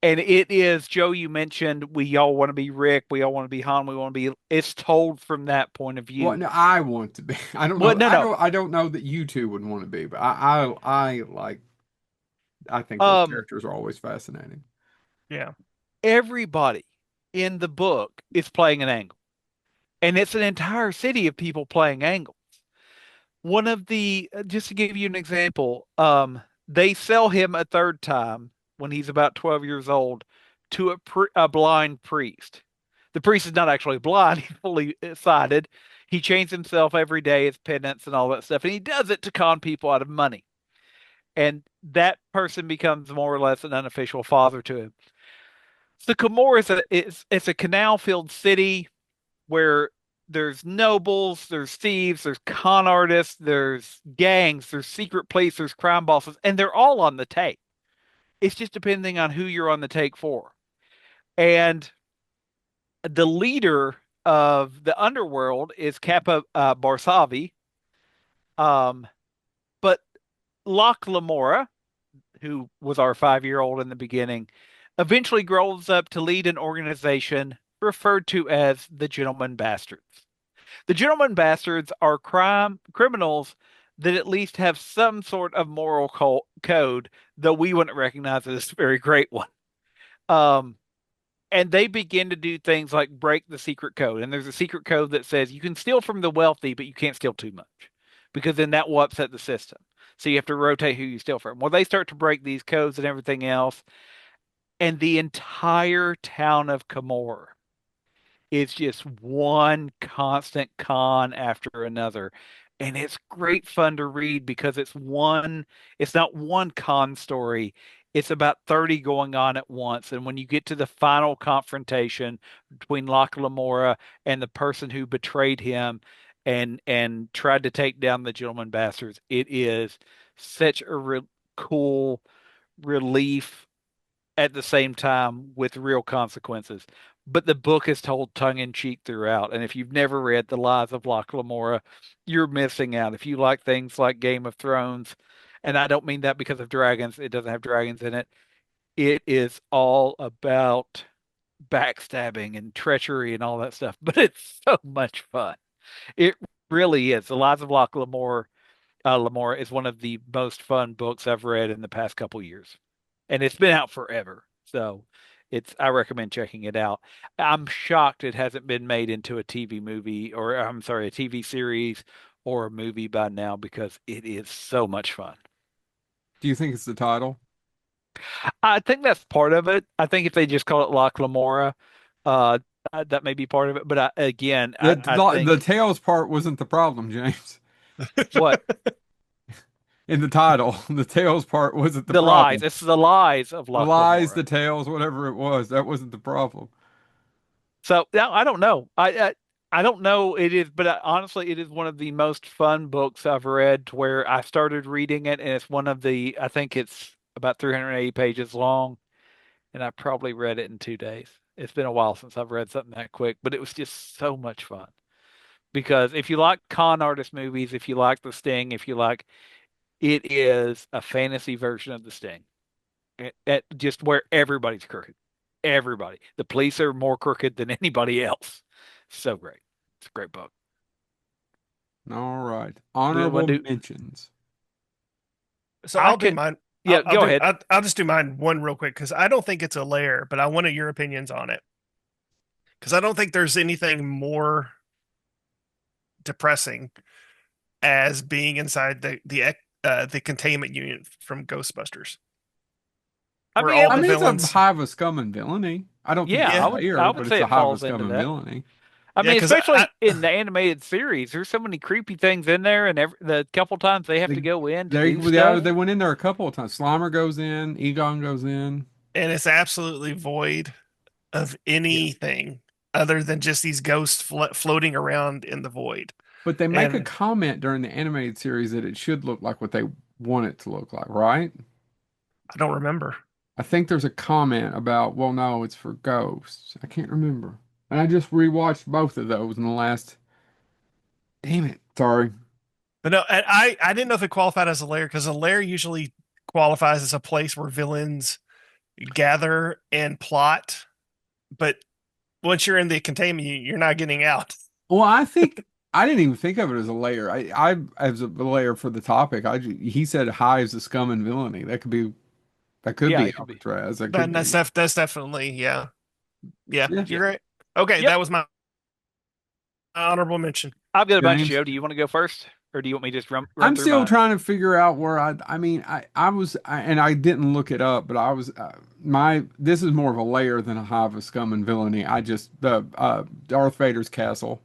Speaker 2: And it is, Joe, you mentioned we all want to be Rick, we all want to be Han, we want to be, it's told from that point of
Speaker 1: Well,
Speaker 2: view.
Speaker 1: no, I want to be. I don't
Speaker 2: Well,
Speaker 1: know.
Speaker 2: no, no.
Speaker 1: I don't know that you two would want to be, but I like. I think those
Speaker 2: Um,
Speaker 1: characters are always fascinating.
Speaker 3: Yeah.
Speaker 2: Everybody in the book is playing an angle. And it's an entire city of people playing angles. One of the, just to give you an example, they sell him a third time when he's about 12 years old to a blind priest. The priest is not actually blind, he's fully sighted. He chains himself every day as penance and all that stuff, and he does it to con people out of money. and that person becomes more or less an unofficial father to him. So Comore is it's a canal-filled city where there's nobles, there's thieves, there's con artists, there's gangs, there's secret police, there's crime bosses, and they're all on the take. It's just depending on who you're on the take for. And the leader of the underworld is Kappa Barsavi. Um, but Locke Lamora, who was our 5-year-old in the beginning, eventually grows up to lead an organization referred to as the Gentlemen Bastards. The Gentlemen Bastards are criminals that at least have some sort of moral code, though we wouldn't recognize it as a very great one. Um, and they begin to do things like break the secret code. And there's a secret code that says you can steal from the wealthy, but you can't steal too much because then that will upset the system. So you have to rotate who you steal from. Well, they start to break these codes and everything else, and the entire town of Camor is just one constant con after another. And it's great fun to read because it's not one con story. It's about 30 going on at once. And when you get to the final confrontation between Locke Lamora and the person who betrayed him and tried to take down the Gentleman Bastards, it is such a cool relief at the same time with real consequences. But the book is told tongue in cheek throughout. And if you've never read The Lies of Locke Lamora, you're missing out. If you like things like Game of Thrones, and I don't mean that because of dragons, it doesn't have dragons in it. It is all about backstabbing and treachery and all that stuff, but it's so much fun. It really is. The Lies of Locke Lamora is one of the most fun books I've read in the past couple years, and it's been out forever. So I recommend checking it out. I'm shocked it hasn't been made into a TV movie or I'm sorry, a TV series or a movie by now because it is so much fun.
Speaker 1: Do you think it's the title?
Speaker 2: I think that's part of it. I think if they just call it Loch Lamora, uh, that may be part of it. But again, I
Speaker 1: The
Speaker 2: think
Speaker 1: Tales part wasn't the problem, James.
Speaker 2: what
Speaker 1: In the title, the Tales part wasn't the
Speaker 2: the lies.
Speaker 1: problem.
Speaker 2: It's the lies of
Speaker 1: The
Speaker 2: Loch
Speaker 1: lies, the
Speaker 2: Lamora.
Speaker 1: tales, whatever it was, that wasn't the problem.
Speaker 2: So now I don't know. I don't know. It is, but honestly, it is one of the most fun books I've read. To where I started reading it, and it's one of the. I think it's about 380 pages long, and I probably read it in 2 days. It's been a while since I've read something that quick, but it was just so much fun. Because if you like con artist movies, if you like The Sting, if you like, it is a fantasy version of The Sting. Just where everybody's crooked. Everybody. The police are more crooked than anybody else. So great. It's a great book.
Speaker 1: All right.
Speaker 2: We want
Speaker 1: Honorable
Speaker 2: to do,
Speaker 1: mentions.
Speaker 3: So
Speaker 2: I
Speaker 3: I'll do
Speaker 2: can,
Speaker 3: mine.
Speaker 2: yeah, go ahead.
Speaker 3: I'll just do mine one real quick because I don't think it's a layer, but I wanted your opinions on it because I don't think there's anything more depressing as being inside the containment unit from Ghostbusters,
Speaker 2: I
Speaker 3: where
Speaker 2: mean,
Speaker 3: all
Speaker 2: it
Speaker 1: I
Speaker 3: the
Speaker 1: mean,
Speaker 2: was,
Speaker 1: it's a
Speaker 3: villains.
Speaker 1: hive of scum and villainy. I don't think
Speaker 2: yeah,
Speaker 1: it's a
Speaker 3: Yeah,
Speaker 2: I
Speaker 1: layer,
Speaker 2: would
Speaker 1: but it's
Speaker 2: say
Speaker 1: a
Speaker 2: it
Speaker 1: hive of
Speaker 2: falls
Speaker 1: scum
Speaker 2: into
Speaker 1: and
Speaker 2: that.
Speaker 1: villainy.
Speaker 2: I
Speaker 3: yeah,
Speaker 2: mean,
Speaker 3: because
Speaker 2: especially in the animated series, there's so many creepy things in there, and the couple times they have to
Speaker 1: They,
Speaker 2: go in to
Speaker 1: they,
Speaker 2: do
Speaker 1: yeah,
Speaker 2: stuff.
Speaker 1: they went in there a couple of times. Slimer goes in, Egon goes in,
Speaker 3: and it's absolutely void of
Speaker 2: Yeah.
Speaker 3: anything other than just these ghosts floating around in the void.
Speaker 1: but they make a
Speaker 3: And
Speaker 1: comment during the animated series that it should look like what they want it to look like, right?
Speaker 3: I don't remember.
Speaker 1: I think there's a comment about, well, no, it's for ghosts. I can't remember. And I just rewatched both of those in the last. Damn it. Sorry.
Speaker 3: But no, I didn't know if it qualified as a lair because a lair usually qualifies as a place where villains gather and plot. But once you're in the containment, you're not getting out.
Speaker 1: Well, I think I didn't even think of it as a layer. I as a layer for the topic. He said hives of scum and villainy. That could
Speaker 2: Yeah,
Speaker 1: be
Speaker 2: it could be.
Speaker 1: Alcatraz. That
Speaker 3: Then
Speaker 1: could be.
Speaker 3: that's definitely yeah.
Speaker 1: Yeah.
Speaker 3: You're
Speaker 2: Yeah.
Speaker 3: right. Okay,
Speaker 2: Yep.
Speaker 3: that was my honorable mention.
Speaker 2: I've got a bunch,
Speaker 1: James.
Speaker 2: Joe. Do you want to go first, or do you want me to just run
Speaker 1: I'm
Speaker 2: through
Speaker 1: still
Speaker 2: mine?
Speaker 1: trying to figure out where I mean, and I didn't look it up, but I was, this is more of a layer than a hive of scum and villainy. The Darth Vader's castle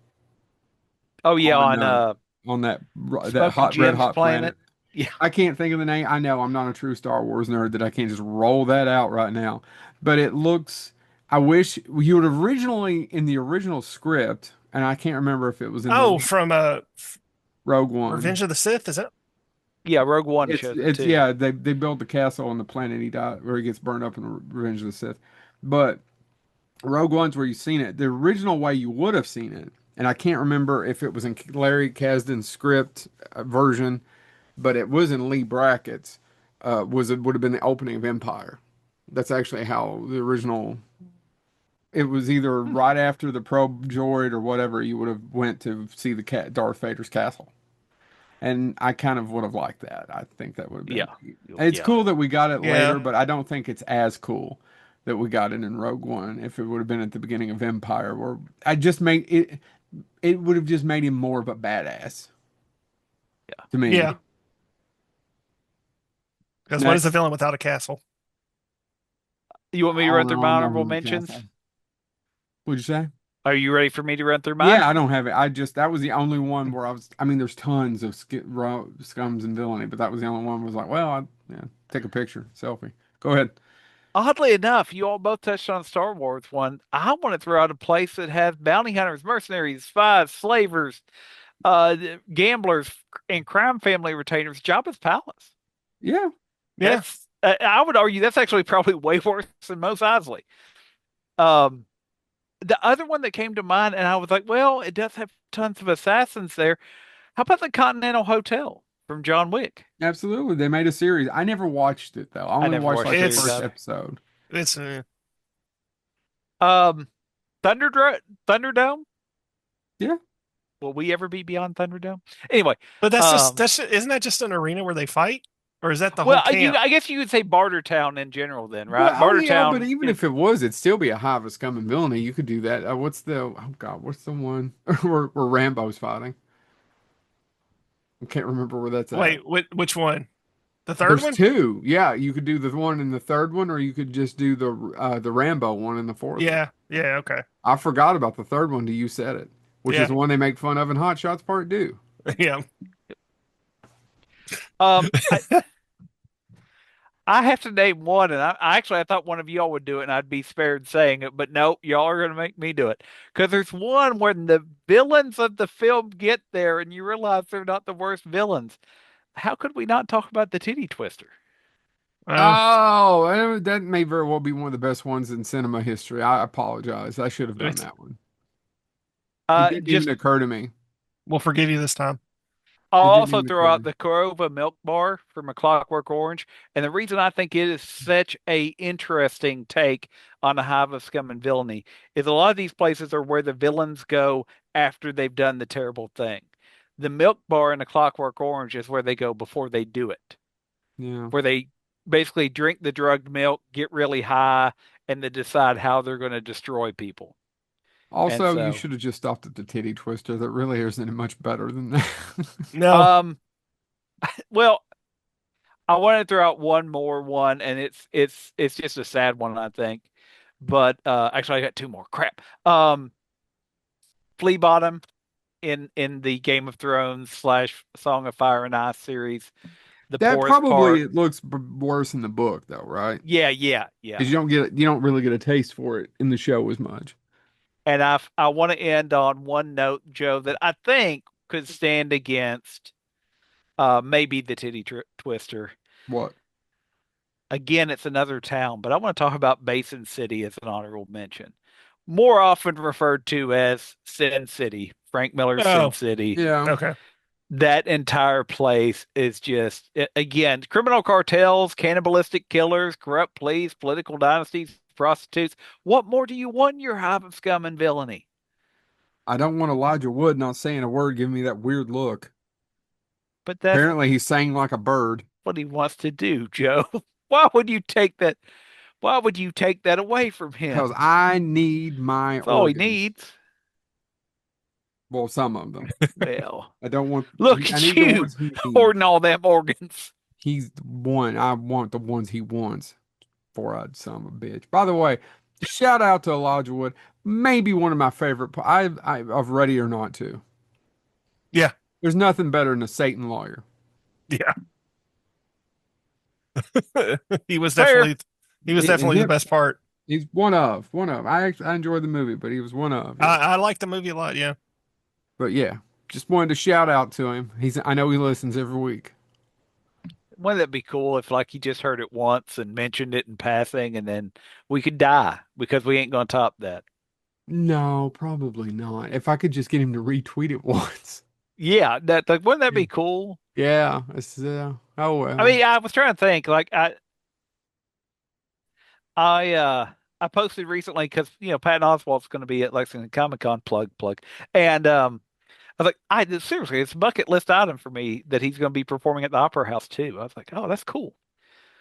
Speaker 2: Oh yeah,
Speaker 1: on,
Speaker 2: on
Speaker 1: on that
Speaker 2: Smoking
Speaker 1: hot, red
Speaker 2: Jim's
Speaker 1: hot
Speaker 2: planet.
Speaker 1: planet.
Speaker 2: Yeah.
Speaker 1: I can't think of the name. I know I'm not a true Star Wars nerd that I can't just roll that out right now. But it looks, I wish you would originally, in the original script, and I can't remember if it was in the
Speaker 3: Oh, from
Speaker 1: Rogue One.
Speaker 3: Revenge of the Sith, is that?
Speaker 2: Yeah, Rogue One
Speaker 1: It's
Speaker 2: shows it
Speaker 1: it's
Speaker 2: too.
Speaker 1: yeah, they build the castle on the planet he died where he gets burned up in Revenge of the Sith. But Rogue One's where you've seen it. The original way you would have seen it, and I can't remember if it was in Larry Kasdan's script version, but it was in Lee Brackett's. Was it would have been the opening of Empire. That's actually how the original. It was either
Speaker 2: Hmm.
Speaker 1: right after the probe droid or whatever you would have went to see the Darth Vader's castle. And I kind of would have liked that. I think that would have been
Speaker 2: Yeah.
Speaker 1: neat. It's
Speaker 2: Yeah.
Speaker 1: cool that we got it later,
Speaker 3: Yeah.
Speaker 1: but I don't think it's as cool that we got it in Rogue One. If it would have been at the beginning of Empire, or I just made it, it would have just made him more of a badass
Speaker 2: Yeah.
Speaker 1: to me.
Speaker 3: Yeah. Because what is a
Speaker 1: Next,
Speaker 3: villain without a castle?
Speaker 2: You want me to
Speaker 1: I
Speaker 2: run
Speaker 1: don't
Speaker 2: through
Speaker 1: know.
Speaker 2: my
Speaker 1: I'm not
Speaker 2: honorable
Speaker 1: on the
Speaker 2: mentions?
Speaker 1: castle. What'd you say?
Speaker 2: Are you ready for me to run through mine?
Speaker 1: Yeah, I don't have it. I just that was the only one where I was. I mean, there's tons of scums and villainy, but that was the only one. Was like, well, yeah, take a picture, selfie. Go ahead.
Speaker 2: Oddly enough, you all both touched on Star Wars one. I want to throw out a place that has bounty hunters, mercenaries, spies, slavers, gamblers, and crime family retainers. Jabba's palace.
Speaker 1: Yeah,
Speaker 3: Yeah.
Speaker 2: I would argue that's actually probably way worse than Mos Eisley. Um, the other one that came to mind, and I was like, well, it does have tons of assassins there. How about the Continental Hotel from John Wick?
Speaker 1: absolutely. They made a series. I never watched it though. I
Speaker 2: I
Speaker 1: only
Speaker 2: never
Speaker 1: watched
Speaker 2: watched
Speaker 1: like
Speaker 2: the
Speaker 1: the
Speaker 2: series
Speaker 3: It's
Speaker 1: first
Speaker 2: either.
Speaker 1: episode.
Speaker 3: it's
Speaker 2: Um, Thunderdome.
Speaker 1: Yeah,
Speaker 2: Will we ever be beyond Thunderdome? Anyway,
Speaker 3: but
Speaker 2: um,
Speaker 3: isn't that just an arena where they fight? Or is that the whole
Speaker 2: well,
Speaker 3: camp?
Speaker 2: I guess you could say Bartertown in general, then,
Speaker 1: but
Speaker 2: right?
Speaker 1: oh yeah, but
Speaker 2: Bartertown,
Speaker 1: even
Speaker 2: you know,
Speaker 1: if it was, it'd still be a hive of scum and villainy. You could do that. What's the oh god, what's the one where Rambo's fighting? I can't remember where that's at.
Speaker 3: Wait, which one? The third
Speaker 1: There's
Speaker 3: one?
Speaker 1: two. Yeah, you could do the one in the third one, or you could just do the Rambo one in the fourth one.
Speaker 3: Yeah. Yeah, okay.
Speaker 1: I forgot about the third one till you said it, which is
Speaker 3: Yeah.
Speaker 1: the one they make fun of in Hot Shots Part 2.
Speaker 3: Yeah.
Speaker 2: um, I, I have to name one, and I thought one of y'all would do it, and I'd be spared saying it, but nope, y'all are going to make me do it because there's one when the villains of the film get there, and you realize they're not the worst villains. How could we not talk about the titty twister?
Speaker 3: Well,
Speaker 1: Oh, that may very well be one of the best ones in cinema history. I apologize. I should have done that one. It didn't even
Speaker 2: Just
Speaker 1: occur to me.
Speaker 3: we'll forgive you this time.
Speaker 2: I'll
Speaker 1: It didn't
Speaker 2: also
Speaker 1: even
Speaker 2: throw
Speaker 1: occur to
Speaker 2: out
Speaker 1: me.
Speaker 2: the Corova Milk Bar from A Clockwork Orange, and the reason I think it is such a interesting take on the hive of scum and villainy is a lot of these places are where the villains go after they've done the terrible thing. The Milk Bar in A Clockwork Orange is where they go before they do it,
Speaker 1: Yeah.
Speaker 2: where they basically drink the drugged milk, get really high, and then decide how they're going to destroy people. And
Speaker 1: Also, you
Speaker 2: so,
Speaker 1: should have just stopped at the titty twister. That really isn't much better than that.
Speaker 3: No.
Speaker 2: um, well, I want to throw out one more one, and it's just a sad one, I think. But actually, I got two more. Crap. Flea Bottom in the Game of Thrones slash Song of Fire and Ice series, the
Speaker 1: That
Speaker 2: poorest
Speaker 1: probably
Speaker 2: part.
Speaker 1: it looks worse in the book, though, right?
Speaker 2: Yeah, yeah, yeah.
Speaker 1: Because you don't really get a taste for it in the show as much.
Speaker 2: And I want to end on one note, Joe, that I think could stand against maybe the Twister.
Speaker 1: What?
Speaker 2: Again, it's another town, but I want to talk about Basin City as an honorable mention. More often referred to as Sin City, Frank Miller's Sin
Speaker 3: Oh,
Speaker 2: City.
Speaker 1: Yeah.
Speaker 3: okay.
Speaker 2: That entire place is just, again, criminal cartels, cannibalistic killers, corrupt police, political dynasties, prostitutes. What more do you want in your hive of scum and villainy?
Speaker 1: I don't want Elijah Wood not saying a word, giving me that weird look.
Speaker 2: But that's
Speaker 1: Apparently, he's sang like a bird.
Speaker 2: what he wants to do, Joe. Why would you take that? Why would you take that away from
Speaker 1: Because
Speaker 2: him?
Speaker 1: I need my
Speaker 2: That's all he
Speaker 1: organs.
Speaker 2: needs.
Speaker 1: Well, some of them.
Speaker 2: Well,
Speaker 1: I don't want.
Speaker 2: look
Speaker 1: I
Speaker 2: at
Speaker 1: need the
Speaker 2: you
Speaker 1: ones he needs.
Speaker 2: hoarding all them organs.
Speaker 1: He's the one. I want the ones he wants. Four-eyed son of a bitch. By the way, shout out to Elijah Wood. Maybe one of my favorite. I've Ready or Not to.
Speaker 3: Yeah.
Speaker 1: There's nothing better than a Satan lawyer.
Speaker 3: Yeah. He was
Speaker 2: Fair.
Speaker 3: definitely he was
Speaker 1: And
Speaker 3: definitely the
Speaker 1: him,
Speaker 3: best part.
Speaker 1: he's one of. I enjoyed the movie, but he was one of. Yeah.
Speaker 3: I like the movie a lot. Yeah.
Speaker 1: But yeah, just wanted to shout out to him. I know he listens every week.
Speaker 2: Wouldn't that be cool if like he just heard it once and mentioned it in passing and then we could die because we ain't gonna top that.
Speaker 1: No, probably not. If I could just get him to retweet it once.
Speaker 2: Yeah, that like wouldn't that be cool?
Speaker 1: Yeah, oh
Speaker 2: I
Speaker 1: well.
Speaker 2: mean, I was trying to think like I posted recently because Patton Oswalt's going to be at Lexington Comic Con plug, and I was like, seriously, it's a bucket list item for me that he's going to be performing at the Opera House too. I was like, oh, that's cool.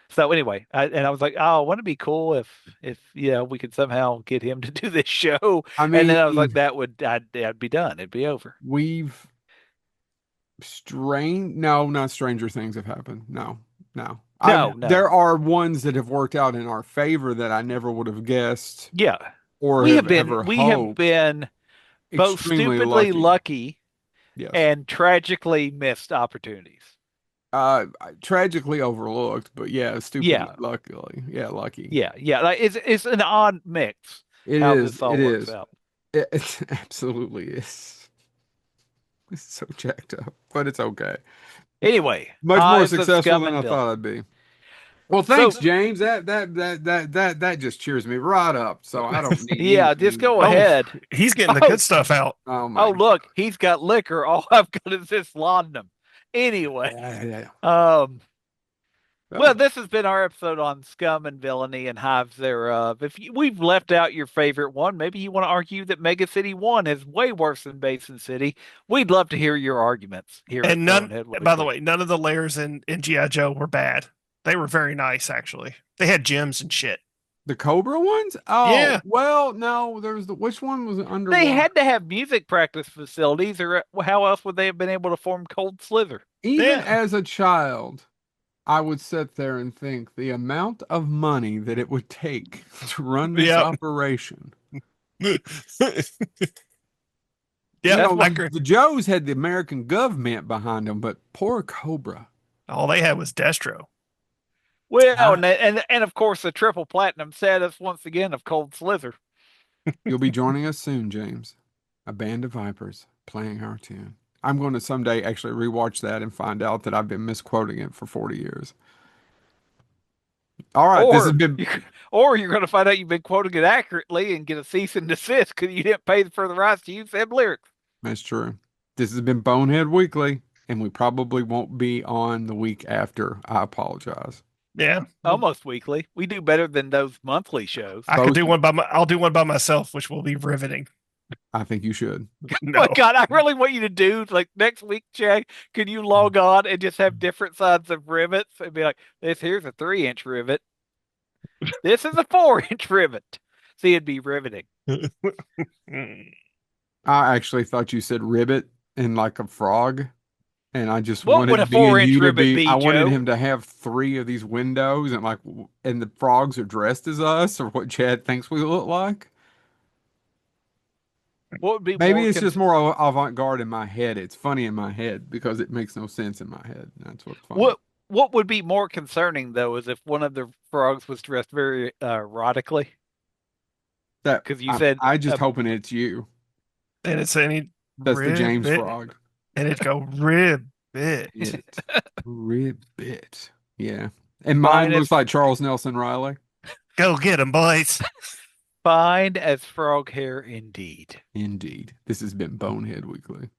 Speaker 2: So anyway, I was like, oh, wouldn't it be cool if we could somehow get him to do this show?
Speaker 1: I
Speaker 2: And then I was like,
Speaker 1: mean,
Speaker 2: I'd be done. It'd be over.
Speaker 1: we've no, not stranger things have happened. No, no.
Speaker 2: No,
Speaker 1: There
Speaker 2: no,
Speaker 1: are ones that have worked out in our favor that I never would have guessed
Speaker 2: yeah,
Speaker 1: or
Speaker 2: we
Speaker 1: have
Speaker 2: have been
Speaker 1: ever
Speaker 2: we have
Speaker 1: hoped.
Speaker 2: been both
Speaker 1: Extremely
Speaker 2: stupidly
Speaker 1: lucky.
Speaker 2: lucky
Speaker 1: Yes.
Speaker 2: and tragically missed opportunities.
Speaker 1: Tragically overlooked, but yeah, stupidly
Speaker 2: Yeah,
Speaker 1: luckily. Yeah, lucky.
Speaker 2: yeah. Like it's an odd mix
Speaker 1: It
Speaker 2: how
Speaker 1: is.
Speaker 2: this all
Speaker 1: It
Speaker 2: works
Speaker 1: is.
Speaker 2: out.
Speaker 1: It absolutely is. It's so jacked up, but it's okay.
Speaker 2: Anyway,
Speaker 1: Much more
Speaker 2: Hives of
Speaker 1: successful
Speaker 2: Scum
Speaker 1: than
Speaker 2: and
Speaker 1: I thought
Speaker 2: Villainy.
Speaker 1: I'd be. Well, thanks,
Speaker 2: So
Speaker 1: James. That just cheers me right up. So I don't need
Speaker 2: yeah, just
Speaker 1: anything.
Speaker 2: go
Speaker 3: Oh,
Speaker 2: ahead.
Speaker 3: he's getting the
Speaker 2: Oh,
Speaker 3: good stuff out.
Speaker 1: Oh my
Speaker 2: oh,
Speaker 1: God.
Speaker 2: look, he's got liquor. All I've got is this laudanum. Anyway,
Speaker 1: Yeah.
Speaker 2: um, well,
Speaker 1: Oh,
Speaker 2: this has been our episode on Scum and Villainy and Hives thereof. We've left out your favorite one, maybe you want to argue that Mega City 1 is way worse than Basin City. We'd love to hear your arguments here at
Speaker 3: And none,
Speaker 2: Bonehead
Speaker 3: by the
Speaker 2: Weekly.
Speaker 3: way, none of the layers in GI Joe were bad. They were very nice, actually. They had gems and shit.
Speaker 1: the Cobra ones? Oh,
Speaker 3: Yeah,
Speaker 1: well, no, there's which one was
Speaker 2: They
Speaker 1: underwater?
Speaker 2: had to have music practice facilities, or how else would they have been able to form Cold Slither?
Speaker 1: Even
Speaker 3: yeah,
Speaker 1: as a child, I would sit there and think the amount of money that it would take to run this
Speaker 3: yeah,
Speaker 1: operation. You
Speaker 3: yeah.
Speaker 2: That's
Speaker 1: know,
Speaker 3: I
Speaker 2: what.
Speaker 3: agree.
Speaker 1: the Joes had the American government behind them, but poor Cobra.
Speaker 3: All they had was Destro.
Speaker 2: Well,
Speaker 1: I,
Speaker 2: and of course the triple platinum status once again of Cold Slither.
Speaker 1: you'll be joining us soon, James. A band of vipers playing our tune. I'm going to someday actually rewatch that and find out that I've been misquoting it for 40 years. All right, this has
Speaker 2: Or
Speaker 1: been.
Speaker 2: or you're going to find out you've been quoting it accurately and get a cease and desist because you didn't pay for the rights to use them lyrics.
Speaker 1: That's true. This has been Bonehead Weekly, and we probably won't be on the week after. I apologize.
Speaker 3: Yeah,
Speaker 2: Almost weekly. We do better than those monthly shows.
Speaker 3: I could
Speaker 1: Both,
Speaker 3: do one by my. I'll do one by myself, which will be riveting.
Speaker 1: I think you should.
Speaker 3: No,
Speaker 2: My God, I really want you to do like next week, Jack. Could you log on and just have different sides of rivets and be like, this here's a 3-inch rivet. This is a 4-inch rivet. See, it'd be riveting.
Speaker 1: I actually thought you said ribbit and like a frog. And I just
Speaker 2: What would a
Speaker 1: wanted me and
Speaker 2: 4-inch
Speaker 1: you to
Speaker 2: rivet
Speaker 1: be,
Speaker 2: be,
Speaker 1: I wanted
Speaker 2: Joe?
Speaker 1: him to have three of these windows and and the frogs are dressed as us or what Chad thinks we look like.
Speaker 2: What would be
Speaker 1: Maybe
Speaker 2: more
Speaker 1: it's just
Speaker 2: cons-
Speaker 1: more avant-garde in my head. It's funny in my head because it makes no sense in my head. That's what's funny.
Speaker 2: what would be more concerning though is if one of the frogs was dressed very erotically.
Speaker 1: That
Speaker 2: Because you said
Speaker 1: I just hoping it's you.
Speaker 3: and it's any
Speaker 1: That's the James
Speaker 3: ribbit,
Speaker 1: frog.
Speaker 3: and it go ribbit.
Speaker 1: It. Ribbit. Yeah. And
Speaker 2: fine
Speaker 1: mine
Speaker 2: as
Speaker 1: looks like Charles Nelson Riley.
Speaker 3: Go get 'em, boys.
Speaker 2: fine as frog hair indeed.
Speaker 1: Indeed. This has been Bonehead Weekly.